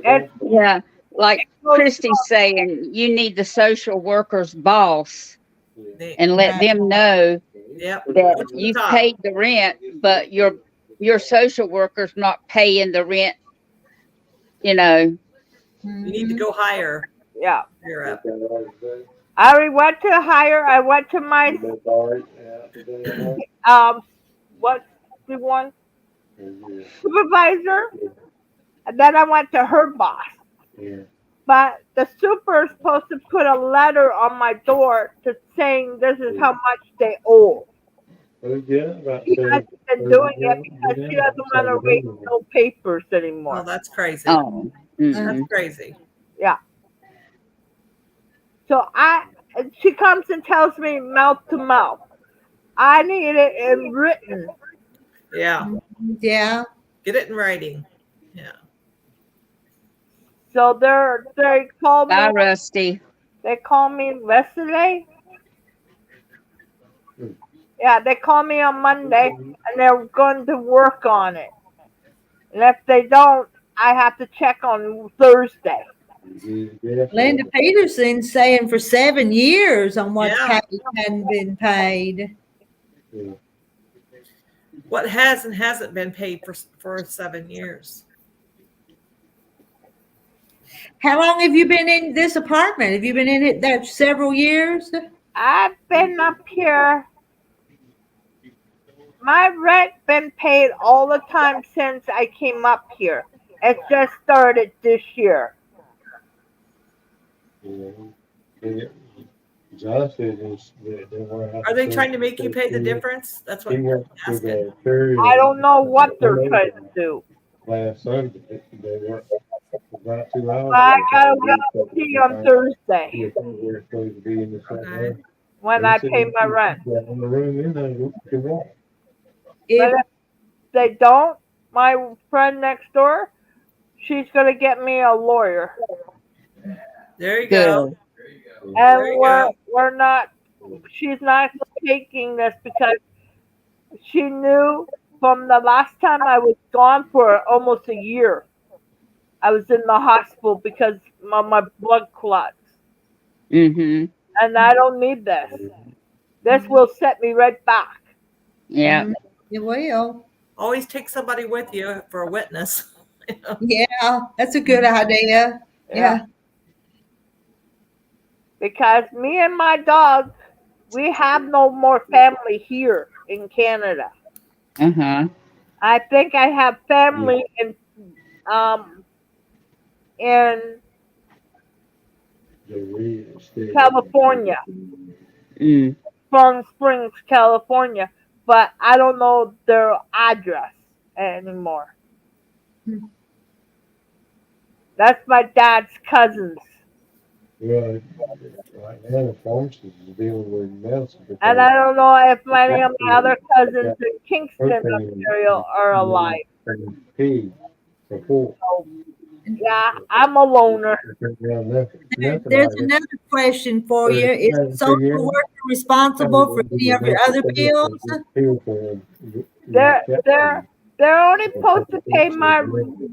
It's Yeah. Like Christy's saying, you need the social worker's boss and let them know Yep. that you've paid the rent, but your social worker's not paying the rent. You know. You need to go higher. yeah. You're up. I already went to hire. I went to my what's the one supervisor, and then I went to her boss. But the super is supposed to put a letter on my door to saying this is how much they owe. She hasn't been doing it because she doesn't want to read no papers Oh, anymore. that's crazy. Oh. That's crazy. So she comes and tells me mouth to mouth. I need it in written. Yeah. Yeah. Get it in writing. Yeah. So they call me. Bye, Rusty. They call me yesterday. Yeah, they call me on Monday, and they're going to work on it. And if they don't, I have to check on Thursday. Linda Peterson's saying for 7 years on what's Yeah. hadn't been paid. What has and hasn't been paid for 7 years? How long have you been in this apartment? Have you been in it there several years? I've been up here. My rent been paid all the time since I came up here. It just started this year. John said they Are they trying to make you pay the difference? That's what He went to asking. the ferry. I don't know what they're trying to do. Last Sunday, they worked about 2 hours. I gotta go see you on Thursday He was supposed to be in the same Okay. room. when I pay my rent. In the room, in there, look at the wall. But if they don't, my friend next door, she's gonna get me a lawyer. There you go. Good. And There you go. we're not, she's not taking this because she knew from the last time I was gone for almost a year. I was in the hospital because of my blood clots. Mm-hmm. And I don't need this. This will set me right back. Yeah. You will. Always take somebody with you for a witness. Yeah, that's a good idea. Yeah. Because me and my dog, we have no more family here in Canada. Uh-huh. I think I have family in California, Mm. Palm Springs, California, but I don't know their address anymore. That's my dad's cousins. Right. Right now, Forrest is dealing with Nelson. And I don't know if many of my other cousins in Kingston, Ontario are alive. P for 4. Yeah, I'm a loner. There's another question for you. Is the social worker responsible for any of your other bills? They're only supposed to pay my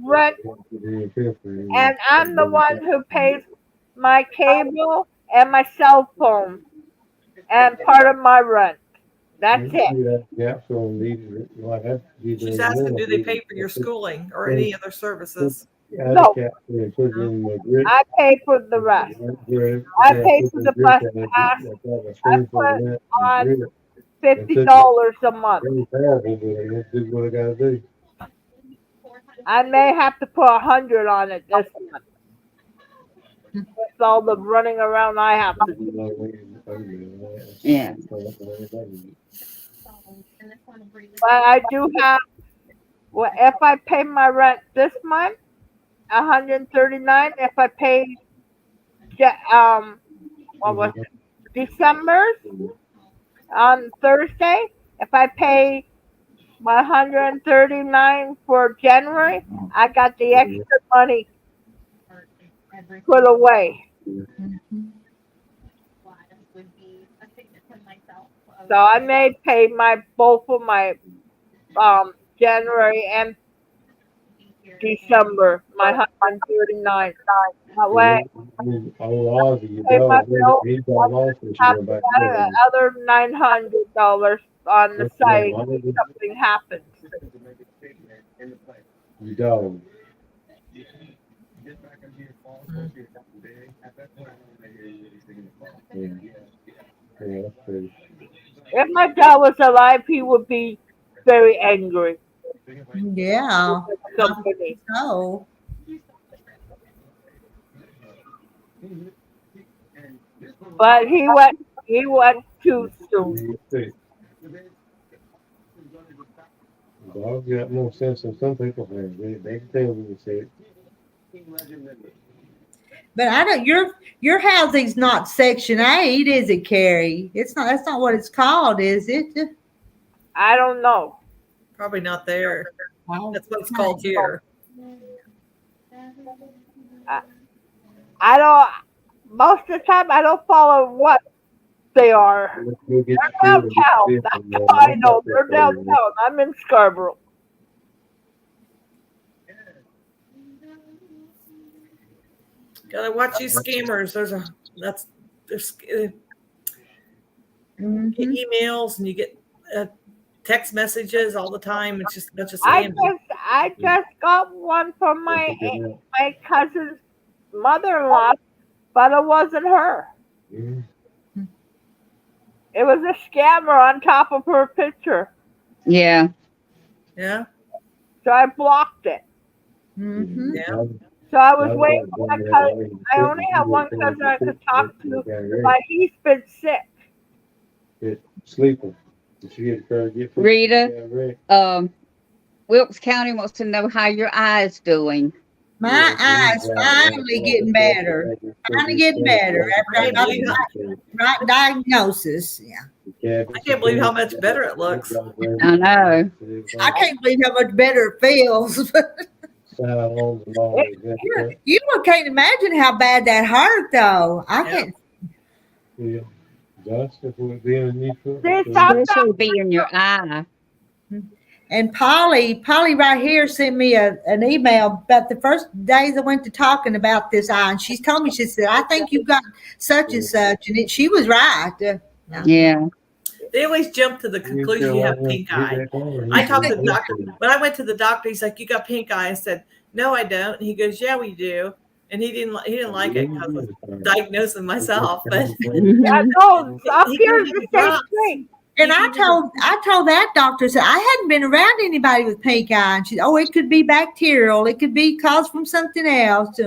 rent, and I'm the one who pays my cable and my cell phone and part of my rent. That's it. She's asking, do they pay for your schooling or any other services? No. I pay for the rest. I pay for the bus pass. I put on $50 a month. I may have to put 100 on it this month. With all the running around I have to do. Yeah. But I do have. Well, if I pay my rent this month, 139. If I pay, what was it? December's on Thursday. If I pay my 139 for January, I got the extra money put away. So I may pay both of my January and December, my 139. That way, pay my bill. Have the other $900 on the side if something happens. Dog. If my dad was alive, he would be very angry. Yeah. Company. Oh. But he went too soon. Dogs got more sense than some people have. They can tell when you say it. But I don't. Your housing's not Section 8, is it, Carrie? It's not. That's not what it's called, is it? I don't know. Probably not there. That's what it's called here. I don't. Most of the time, I don't follow what they are. They're downtown. That's how I know. They're downtown. I'm in Scarborough. Gotta watch these scammers. There's Mhm. get emails and you get text messages all the time. It's just a bunch of I scams. just got one from my cousin's mother-in-law, but it wasn't her. Mhm. It was a scammer on top of her picture, Yeah. Yeah. so I blocked it. Mhm. Yeah. So I was waiting for my cousin. I only have one cousin I could talk to, but he's been sick. Sleeping. Did she get her get food? Rita? Wilkes County wants to know how your eye's doing. My eyes finally getting better. Finally getting better after I got the right diagnosis. Yeah. I can't believe how much better it looks. I know. I can't believe how much better it feels. You can't imagine how bad that hurt, though. I can't. Yeah. Dust if we're being neutral. This will be in your eye. And Polly right here sent me an email about the first days I went to talking about this eye, and she told me, she said, I think you've got such and such, and she was right. Yeah. They always jump to the conclusion you have pink eye. I talked to the doctor. When I went to the doctor, he's like, "You got pink eye." I said, "No, I don't." And he goes, "Yeah, we do." And he didn't like it because I was diagnosing myself. But Yeah, no, up here is the same thing. And I told that doctor, said I hadn't been around anybody with pink eye, and she, it could be bacterial, it could be caused from something else.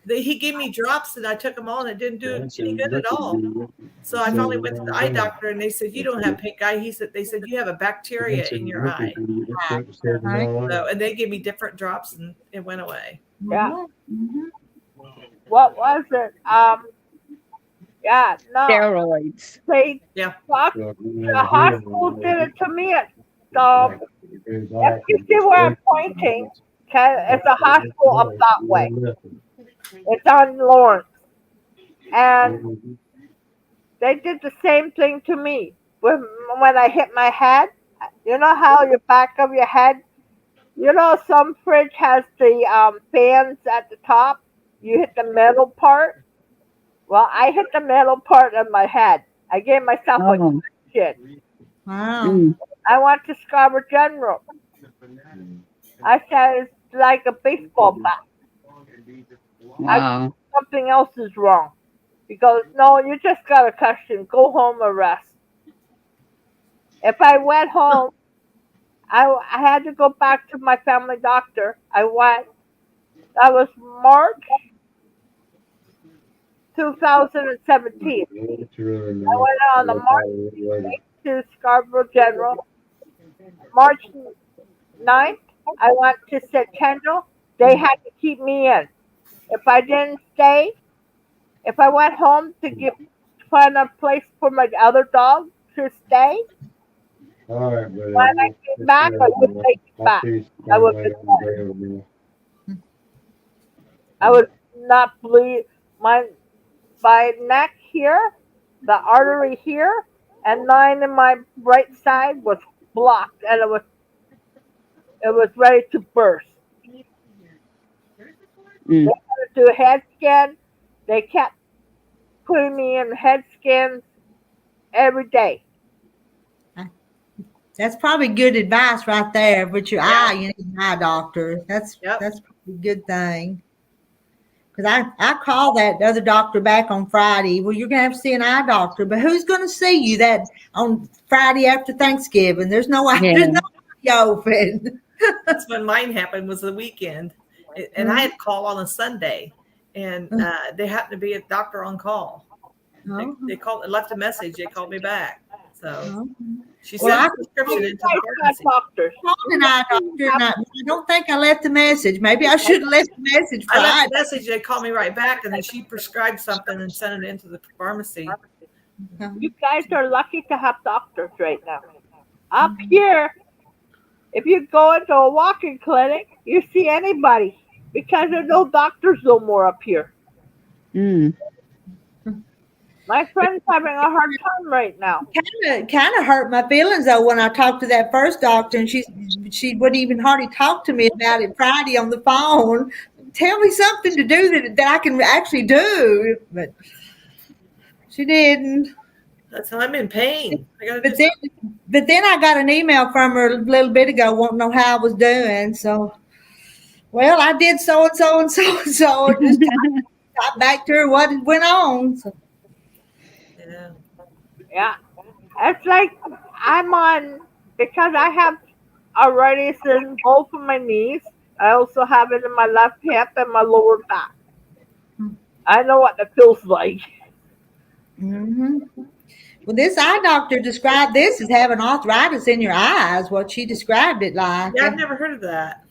But he gave me drops and I took them all and it didn't do any good at all. So I finally went to the eye doctor and they said, "You don't have pink eye." They said you have a bacteria in your eye. So, and they gave me different drops and it went away. Yeah. Mhm. What was it? Yeah, no. Steroids. They Yeah. the hospital did it to me at if you see where I'm pointing, Okay, it's a hospital up that way. It's on Lawrence, and they did the same thing to me when I hit my head. You know how your back of your head. You know, some fridge has the fans at the top. You hit the metal part. Well, I hit the metal part of my head. I gave myself a Oh. shit. Wow. Mm. I went to Scarborough General. I said it's like a baseball bat. Wow. Something else is wrong. He goes, no, you just got a cushion. Go home and rest. If I went home, I had to go back to my family doctor. I went. That was March 2017. I went on the March to Scarborough General. March 9th, I went to Centennial. They had to keep me in. If I didn't stay, if I went home to find a place for my other dog to stay, All right, but when I came back, I would take it back. I would I would not bleed my neck here, the artery here, and 9 in my right side was blocked, and it was ready to burst. Mm. They had to do a head scan. They kept putting me in head scans every day. That's probably good advice right there. But your Yeah. eye, you need an eye doctor. That's Yep. probably a good thing. Because I called that other doctor back on Friday. Well, you're gonna have to see an eye doctor, but who's gonna see you that on Friday after Thanksgiving? There's no Yeah. there's nobody open. That's when mine happened, was the weekend. And I had to call on a Sunday, and they happened to be a doctor on call. They called, left a message. They called me back. So she Well, sent I- a prescription into the I pharmacy. doctors. called an eye doctor, and I don't think I left a message. Maybe I should have left a message I left Friday. a message. They called me right back, and then she prescribed something and sent it into the pharmacy. You guys are lucky to have doctors right now. Up here, if you go into a walking clinic, you see anybody because there's no doctors no more up here. Mm. My friend's having a hard time right now. Kind of hurt my feelings though when I talked to that first doctor, and she wouldn't even hardly talk to me about it Friday on the phone. Tell me something to do that I can actually do, but she didn't. That's how I'm in pain. I gotta But do then I got an email from her a little bit ago wanting to know how I was doing. So, well, I did so and so and so and so. Just got back to her what went on. So. yeah. Yeah. It's like I'm on, because I have arthritis in both of my knees. I also have it in my left hip and my lower back. I know what it feels like. Mm-hmm. Well, this eye doctor described this as having arthritis in your eyes. What she described it like. Yeah, I've never heard of that.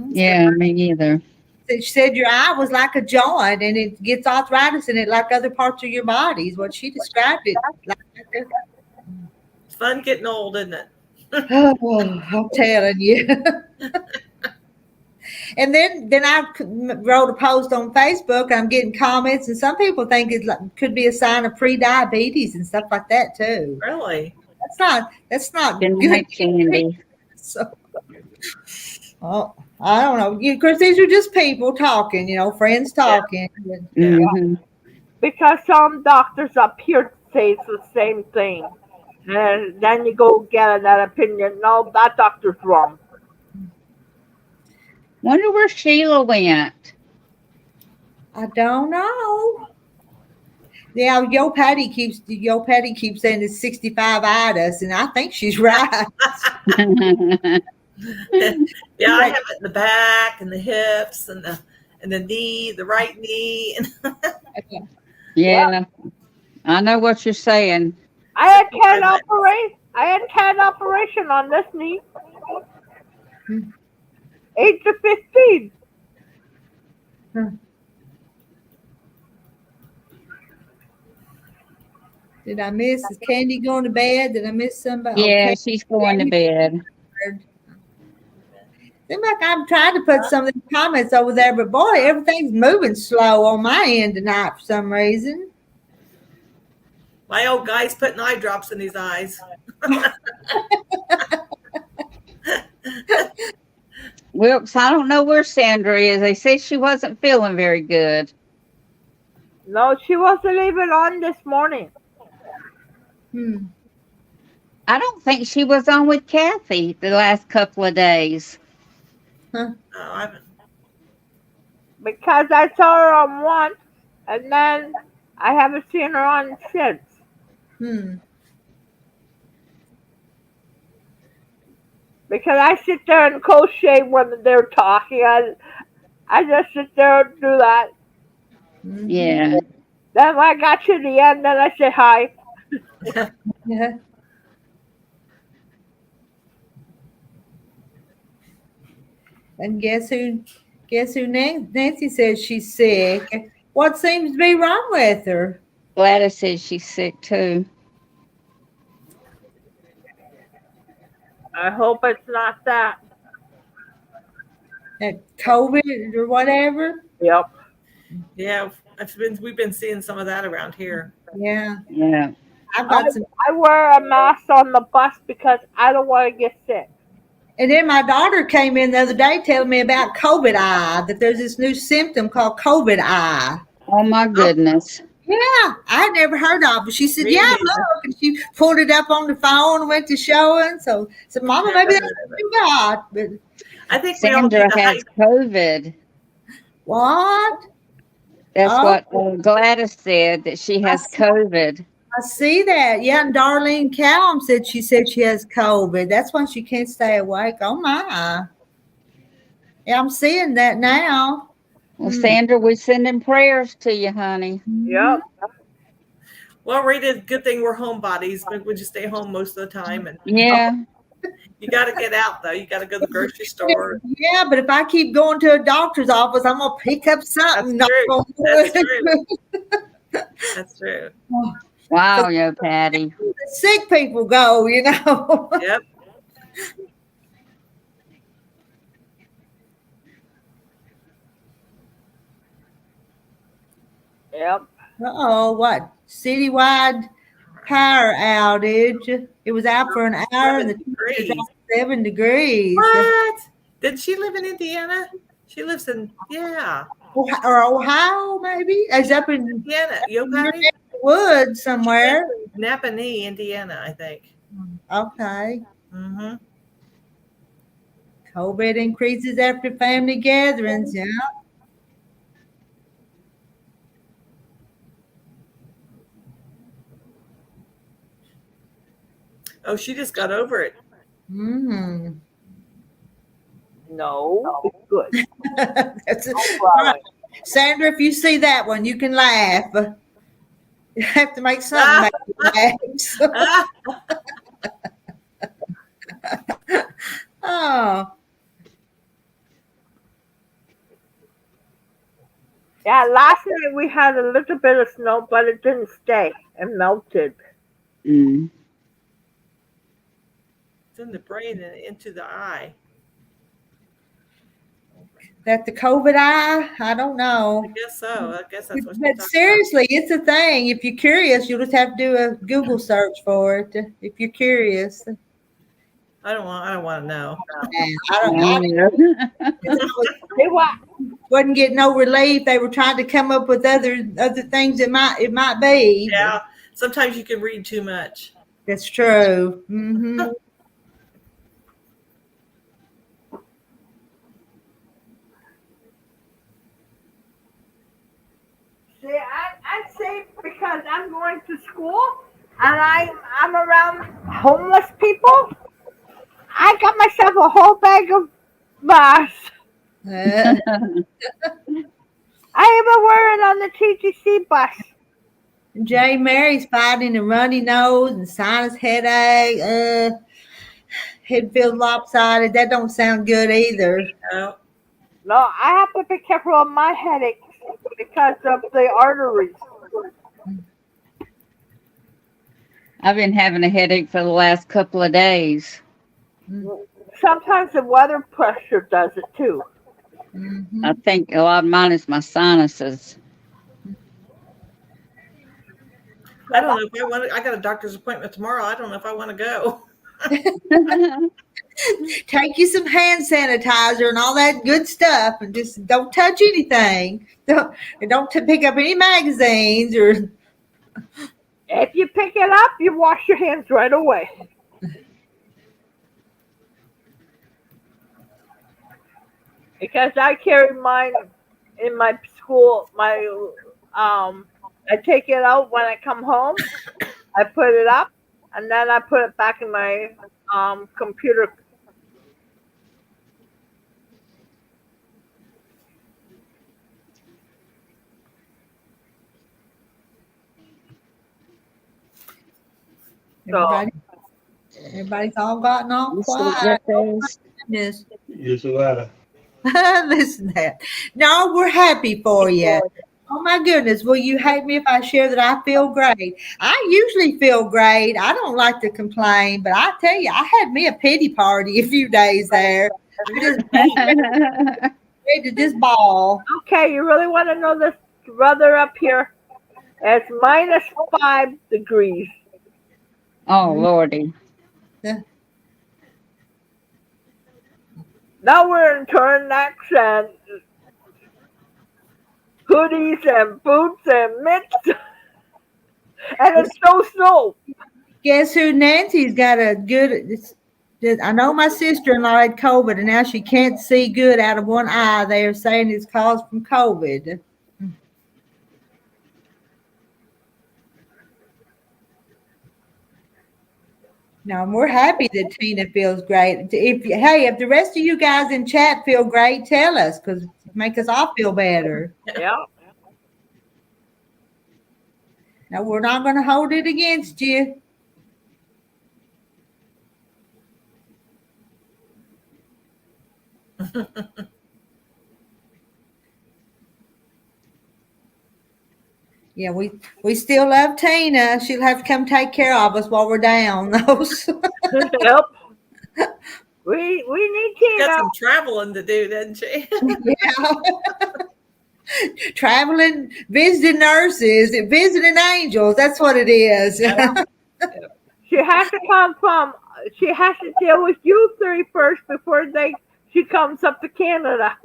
Yeah, me either. She said your eye was like a joint, and it gets arthritis in it like other parts of your body. Is what she described it like. It's fun getting old, isn't it? Oh, I'm telling you. And then I wrote a post on Facebook. I'm getting comments, and some people think it could be a sign of pre-diabetes and stuff like that too. Really? That's not Good good. night, Candy. So, I don't know. Because these are just people talking, friends talking. Mhm. Because some doctors up here say it's the same thing. And then you go get that opinion. No, that doctor's wrong. Wonder where Sheila went. I don't know. Yeah, Yo Patty keeps saying it's 65-itis, and I think she's right. Yeah, I have it in the back and the hips and the knee, the right knee. Yeah, I know what you're saying. I had 10 operation on this knee. 8 to 15. Did I miss? Is Candy going to bed? Did I miss somebody? Yeah, Okay. she's going to bed. Seems like I'm trying to put some of the comments over there, but boy, everything's moving slow on my end tonight for some reason. My old guy's putting eye drops in his eyes. Wilkes, I don't know where Sandra is. They said she wasn't feeling very good. No, she wasn't even on this morning. I don't think she was on with Kathy the last couple of days. Oh, I haven't. Because I saw her on one, and then I haven't seen her on since. Because I sit there and crochet when they're talking. I just sit there and do that. Yeah. Then when I got to the end, then I say hi. Yeah. And guess who? Nancy says she's sick. What seems to be wrong with her? Gladys says she's sick too. I hope it's not that. That COVID or whatever? Yep. Yeah, we've been seeing some of that around here. Yeah. Yeah. I've got some. I wear a mask on the bus because I don't want to get sick. And then my daughter came in the other day telling me about COVID eye, that there's this new symptom called COVID eye. Oh my goodness. Yeah, I never heard of it. She said, Me yeah, neither. look. And she pulled it up on the phone and went to showing. So I said, Mama, maybe that's what you got. But I think we all need Sandra to has COVID. what? That's Oh. what Gladys said, that she has COVID. I see that. Yeah, and Darlene Callum said she has COVID. That's why she can't stay awake. Oh, my. Yeah, I'm seeing that now. Well, Sandra, we're sending prayers to you, honey. Yep. Well, Rita, good thing we're homebodies. We just stay home most of the time, and Yeah. you got to get out though. You got to go to the grocery store. Yeah, but if I keep going to a doctor's office, I'm going to pick up something. That's true. Knock on That's wood. true. That's true. Wow, yo, Patty. Sick people go, you know. Yep. Yep. Uh-oh, what? Citywide power outage. It was out for an hour and the temperature 7 dropped 7 degrees. What? Did she live in Indiana? She lives in Or Ohio, maybe? It's up in Indiana. your Patty? neck of the woods somewhere. Napanee, Indiana, I think. Okay. Mm-hmm. COVID increases after family gatherings, yeah. Oh, she just got over it. Mm-hmm. No. It's good. That's it. No All problem. right. Sandra, if you see that one, you can laugh. You have to make something make you laugh. Oh, Yeah, last night we had a little bit of snow, but it didn't stay. It melted. Mm. It's in the brain and into the eye. that the COVID eye? I don't know. I guess so. I guess that's what she's But talking seriously, it's a thing. If you're curious, you'll just have to do a Google search for it. If you're curious, about. I don't want to know. They wa- Wasn't getting no relief. They were trying to come up with other things it might be. Yeah. Sometimes you can read too much. That's true. Mm-hmm. See, I'd say because I'm going to school and I'm around homeless people, I got myself a whole bag of masks. I even wear it on the TTC bus. Jay Mary's fighting a runny nose and sinus headache. Head feels lopsided. That don't sound good either. No. No, I have to be careful of my headaches because of the arteries. I've been having a headache for the last couple of days. So sometimes the weather pressure does it too. Mhm. I think a lot of mine is my sinuses. I don't know if I want to. I got a doctor's appointment tomorrow. I don't know if I want to go. Take you some hand sanitizer and all that good stuff, and just don't touch anything. Don't pick up any magazines or. If you pick it up, you wash your hands right away. Because I carry mine in my school. I take it out when I come home. I put it up, and then I put it back in my computer. Everybody's all gotten all You see quiet. what those- Goodness. Yes, Lada. Listen to that. No, we're happy for you. Oh my goodness. Will you hate me if I share that I feel great? I usually feel great. I don't like to complain, but I tell you, I had me a pity party a few days there. I just ready to just ball. Okay, you really want to know this weather up here? It's -5 degrees. Oh, Lordy. Now we're in turtlenecks and hoodies and boots and mitts, and it's so snow. Guess who? Nancy's got a good. I know my sister-in-law had COVID, and now she can't see good out of one eye. They are saying it's caused from COVID. No, and we're happy that Tina feels great. If the rest of you guys in chat feel great, tell us because make us all feel better. Yeah. No, we're not going to hold it against you. Yeah, we still love Tina. She'll have to come take care of us while we're down, though. Yep. We need Got Tina. some traveling to do, doesn't she? Yeah. Traveling, visiting nurses, visiting angels. That's what it is. Yeah. She has to come from. She has to deal with you three first before she comes up to Canada.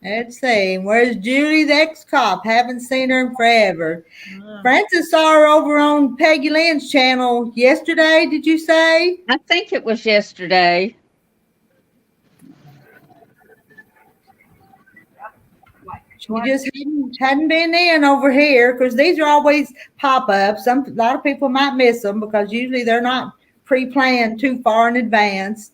Let's see. Where's Julie, the ex-cop? Haven't seen her in forever. Francis saw her over on Peggy Lynn's channel yesterday, did you say? I think it was yesterday. She just hadn't been in over here because these are always pop-ups. A lot of people might miss them because usually they're not pre-planned too far in advance.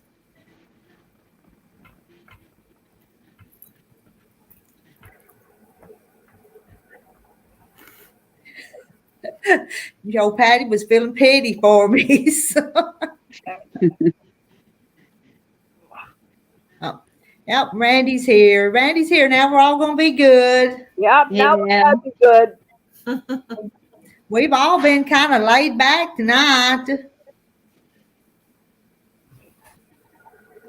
Patty was feeling pity for me. So. Oh, yep, Randy's here. Randy's here. Now we're all going to be good. Yep. Now Yeah. we'll be good. We've all been kind of laid back tonight.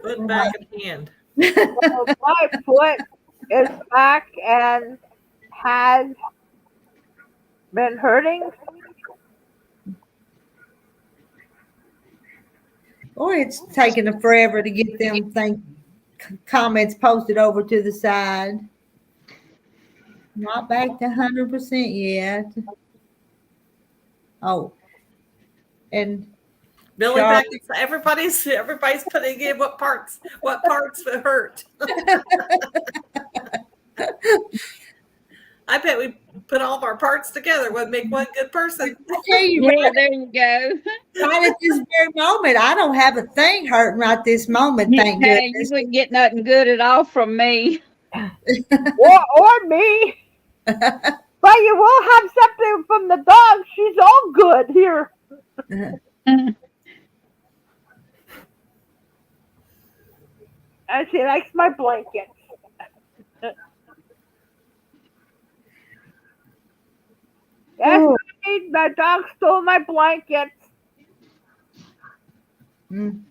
Foot back in hand. Well, my foot is back and has been hurting. Or it's taking forever to get them comments posted over to the side. Not back to 100% yet. Oh, and Billy Charlotte- back. Everybody's putting in what parts hurt. I bet we put all of our parts together would make one good person. I tell you, Yeah, there you go. right at this very moment, I don't have a thing hurting right this moment. Thank Hey, you goodness. wouldn't get nothing good at all from me. or me. But you will have something from the dog. She's all good here. And she likes my blanket. That's right. My dog stole my blanket. Mm.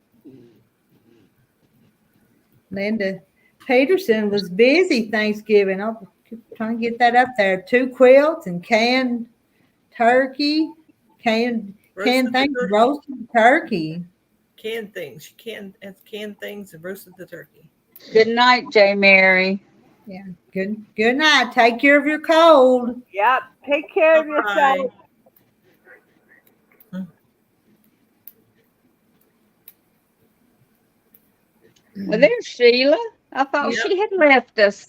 Linda Peterson was busy Thanksgiving. I'm trying to get that up there. 2 quilts and canned turkey, canned Roasted things, the turkey. roasted turkey. Canned things. She canned things and roasted the turkey. Good night, J. Mary. Yeah. Good night. Take care of your cold. Yep. Take care of Bye-bye. yourself. Well, there's Sheila. I thought Yep. she had left us.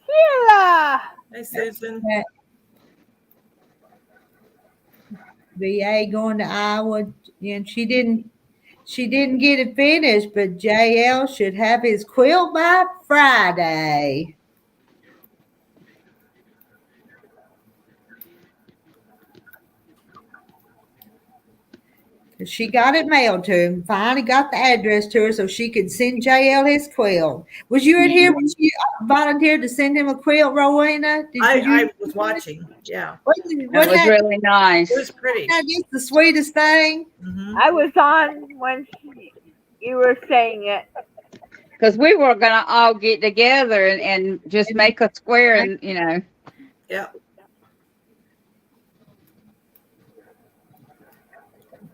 Sheila. Hey, Susan. VA going to Iowa, and she didn't get it finished, but JL should have his quilt by Friday. She got it mailed to him. Finally got the address to her so she could send JL his quilt. Was you in here when she volunteered to send him a quilt, Rowena? I was watching. Yeah. It was really nice. It was pretty. That is the sweetest thing. Mhm. I was on when you were saying it. Because we were going to all get together and just make a square and, you know. Yeah.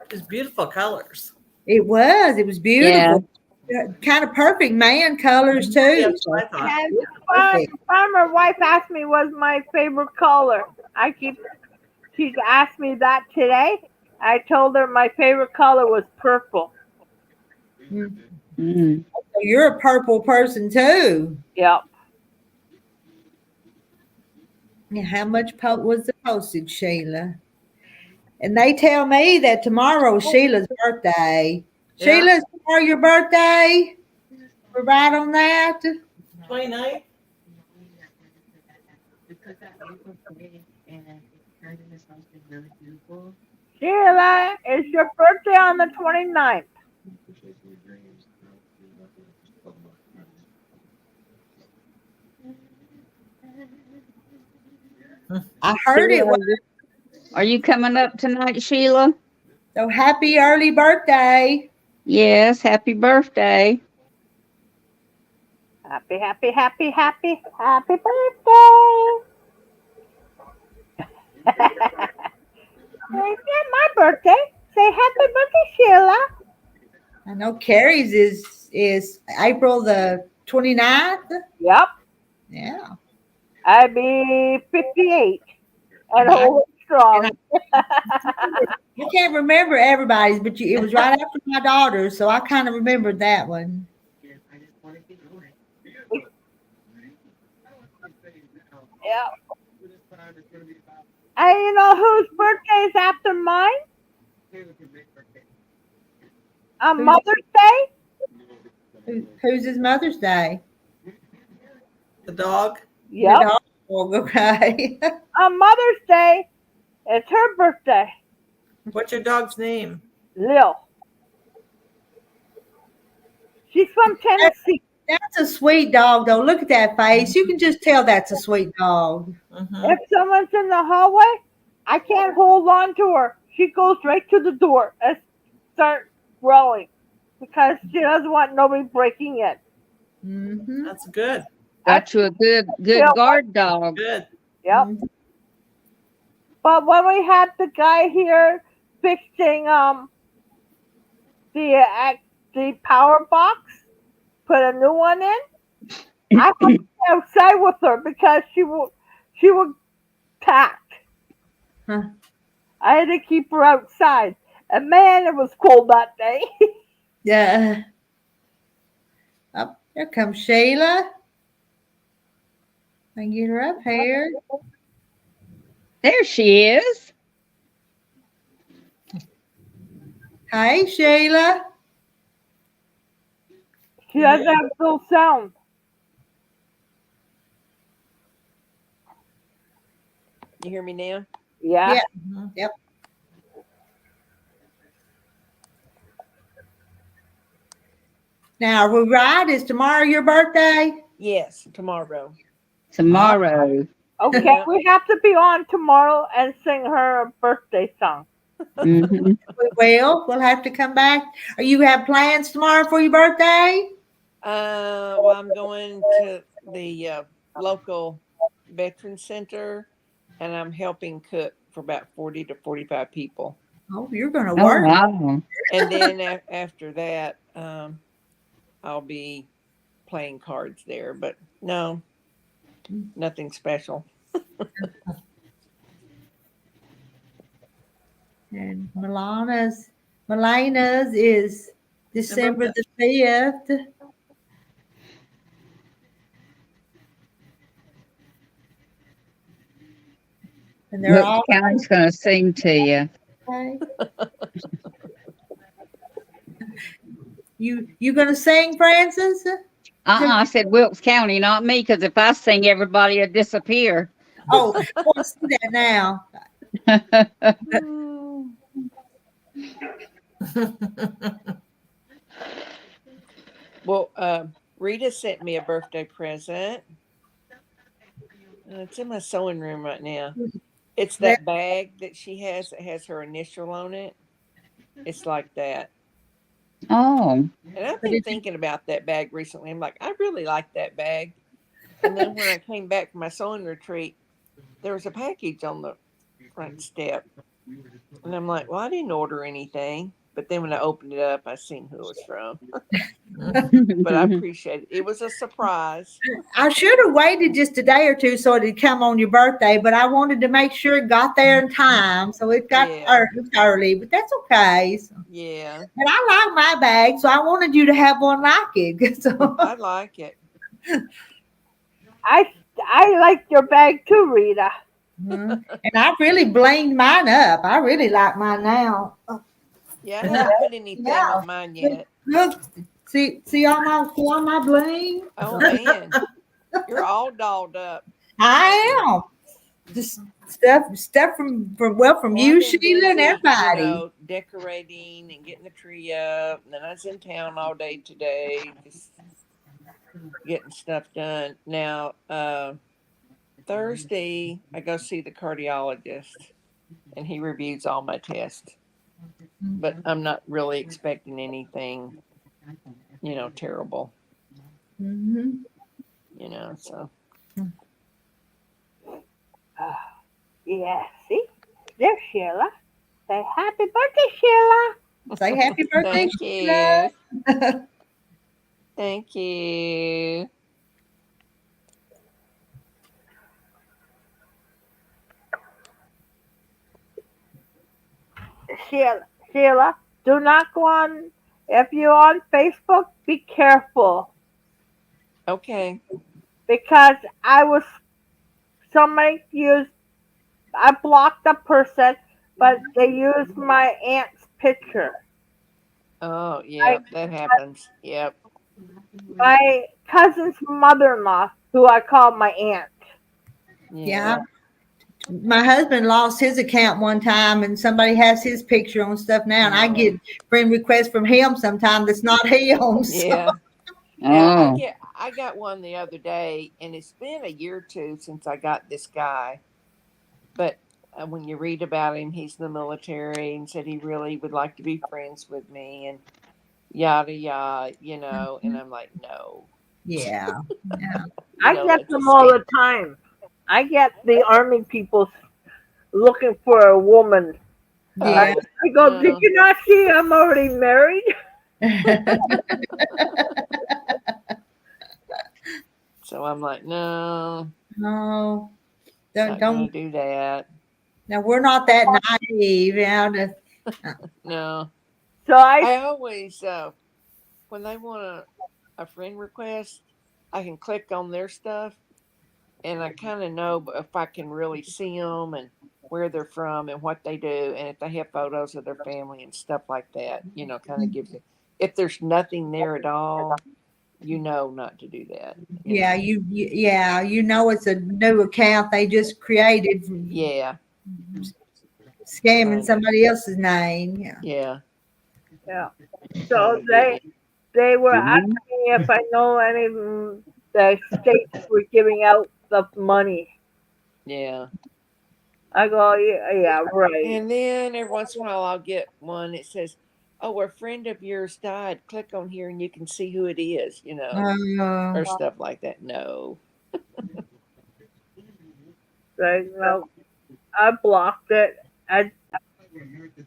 It's beautiful colors. It was beautiful. Kind of perfect man colors too. Yeah, that's what I thought. And Perfect. farmer wife asked me what's my favorite color. She asked me that today. I told her my favorite color was purple. Mm. So you're a purple person too. Yep. Yeah, how much was the postage, Sheila? And they tell me that tomorrow's Sheila's birthday. Yeah. Sheila, is tomorrow your birthday? We're right on that. 29th? Sheila, it's your birthday on the 29th. I heard it was. Are you coming up tonight, Sheila? So happy early birthday. Yes, happy birthday. Happy birthday. It's not my birthday. Say happy birthday, Sheila. I know Carrie's is April the 29th. Yep. Yeah. I'd be 58 and holding strong. I can't remember everybody's, but it was right after my daughter's, so I kind of remembered that one. Yep. And you know whose birthday is after mine? On Mother's Day? Who's his Mother's Day? The dog? Yep. The dog, okay. On Mother's Day, it's her birthday. What's your dog's name? Lil. She's from Tennessee. That's a sweet dog, though. Look at that face. You can just tell that's a sweet dog. Mhm. If someone's in the hallway, I can't hold on to her. She goes right to the door and starts growling because she doesn't want nobody breaking in. Mm-hmm. That's good. Got you a good Yeah. guard dog. Good. Yep. But when we had the guy here fixing the power box, put a new one in, I had to be outside with her because she would pack. Huh. I had to keep her outside. And man, it was cold that day. Yeah. Oh, there comes Sheila. I can get her up here. There she is. Hey, Sheila. She doesn't have no sound. You hear me now? Yeah. Yeah. Yep. Now, are we right? Is tomorrow your birthday? Yes, tomorrow. Tomorrow. Okay, Yeah. we have to be on tomorrow and sing her a birthday song. Mhm. We will. We'll have to come back. Are you have plans tomorrow for your birthday? Well, I'm going to the local veteran center, and I'm helping cook for about 40 to 45 people. Oh, you're going to Oh, work. wow. And then after that, I'll be playing cards there. But no, nothing special. And Melana's is December the 5th. And they're Wilkes all County's going to sing to you. okay. You gonna sing, Francis? I said Wilkes County, not me, because if I sing, everybody will disappear. Oh, I want to see that now. Well, Rita sent me a birthday present. It's in my sewing room right now. It's that bag that she has that has her initial on it. It's like that. Oh, And I've been thinking about that bag recently. I'm like, I really like that bag. And then when I came back from my sewing retreat, there was a package on the front step. And I'm like, well, I didn't order anything. But then when I opened it up, I seen who it was from. But I appreciate it. It was a surprise. I should have waited just a day or two so it'd come on your birthday, but I wanted to make sure it got there in time. So it got early, but that's okay. So. Yeah. And I like my bag, so I wanted you to have one like it. So. I like it. I like your bag too, Rita. And I really blinged mine up. I really like mine now. Yeah, I haven't put anything on mine yet. Look, see all my bling. Oh man, you're all dolled up. I am. Just stuff from you, Sheila, and everybody. You know, decorating and getting the tree up. And then I was in town all day today, just getting stuff done. Now, Thursday I go see the cardiologist, and he reviews all my tests. But I'm not really expecting anything, terrible. Mm-hmm. So. Yeah, see? There's Sheila. Say happy birthday, Sheila. Say happy birthday, Thank Sheila. you. Thank you. Sheila, do not go on. If you're on Facebook, be careful. Okay. Because I blocked a person, but they used my aunt's picture. Oh, yeah, that happens. Yep. My cousin's mother-in-law, who I call my aunt. Yeah. My husband lost his account one time, and somebody has his picture on stuff now, and I get friend requests from him sometimes that's not him. So. Yeah. Oh. I got one the other day, and it's been a year or two since I got this guy. But when you read about him, he's in the military and said he really would like to be friends with me and yada, yada, and I'm like, no. Yeah. I get them all the time. I get the army people looking for a woman. Yeah. I go, did you not see I'm already married? So I'm like, no. No. Don't do that. Now we're not that naive. No. So I always, when they want a friend request, I can click on their stuff, and I kind of know if I can really see them and where they're from and what they do, and if they have photos of their family and stuff like that, kind of gives it. If there's nothing there at all, not to do that. Yeah, it's a new account they just created. Yeah. Scamming somebody else's name. Yeah. Yeah. So they were asking me if I know any of the states were giving out the money. Yeah. I go, yeah, right. And then every once in a while I'll get one that says, oh, a friend of yours died. Click on here and you can see who it is, or stuff like that. No. So, I blocked it.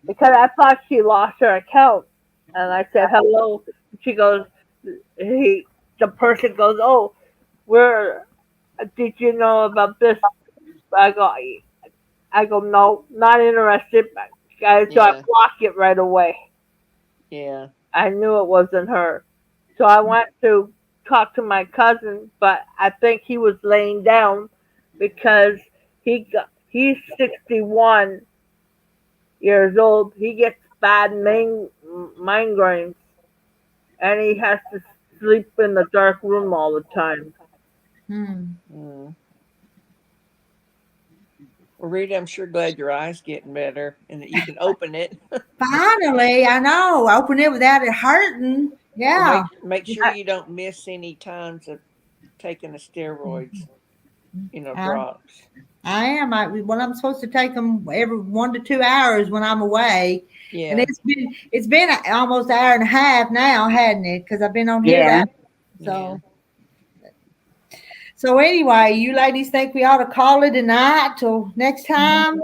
Because I thought she lost her account. And I said, hello. She goes, the person goes, oh, did you know about this? I go, no, not interested. So I Yeah. blocked it right away. Yeah. I knew it wasn't her. So I went to talk to my cousin, but I think he was laying down because he's 61 years old. He gets bad migraines, and he has to sleep in the dark room all the time. Mm. Well, Rita, I'm sure glad your eye's getting better and that you can open it. Finally, I know. Open it without it hurting. Yeah. Make sure you don't miss any times of taking the steroids, drops. I am. I'm supposed to take them every 1 to 2 hours when I'm away. Yeah. And it's been almost an hour and a half now, hadn't it? Because I've been on here. Yeah. So. So anyway, you ladies think we ought to call it a night till next time?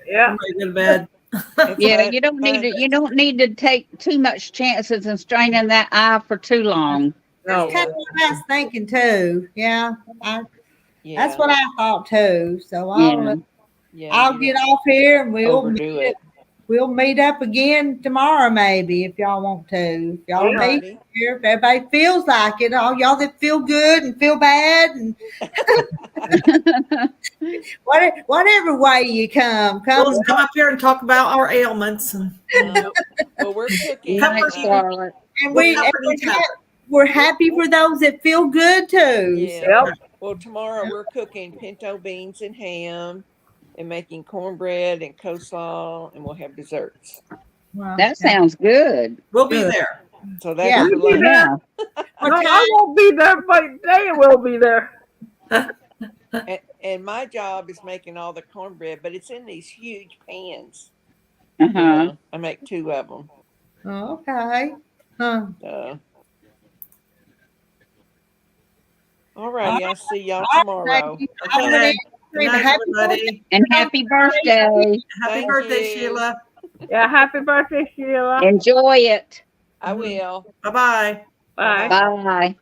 Yeah. Go to bed. Yeah, you don't need to take too much chances and straining that eye for too long. That's kind of what I was thinking too. Yeah. Yeah. That's what I thought too. So Yeah. I'll get off here and we'll meet up again tomorrow maybe if y'all want to. If y'all meet here, if everybody feels like it, all y'all that feel good and feel bad and whatever way you come. We'll come up here and talk about our ailments and well, we're cooking. Night, Charlotte. And we're happy for those that feel good too. Yeah. Yep. Well, tomorrow we're cooking pinto beans and ham and making cornbread and coleslaw, and we'll have desserts. Well, That sounds good. we'll be there. So that's We'll be there. I won't be there, but they will be there. And my job is making all the cornbread, but it's in these huge pans. Uh-huh. I make 2 of them. Okay. Huh. All righty. I'll see y'all tomorrow. Okay. Good night, everybody. And happy birthday. Happy birthday, Sheila. Yeah, happy birthday, Sheila. Enjoy it. I will. Bye-bye. Bye. Bye.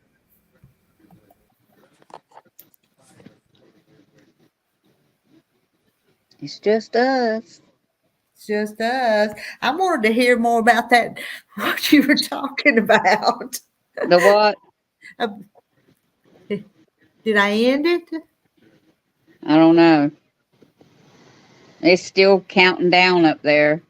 It's just us. It's just us. I wanted to hear more about that, what you were talking about. The what? Did I end it? I don't know. It's still counting down up there.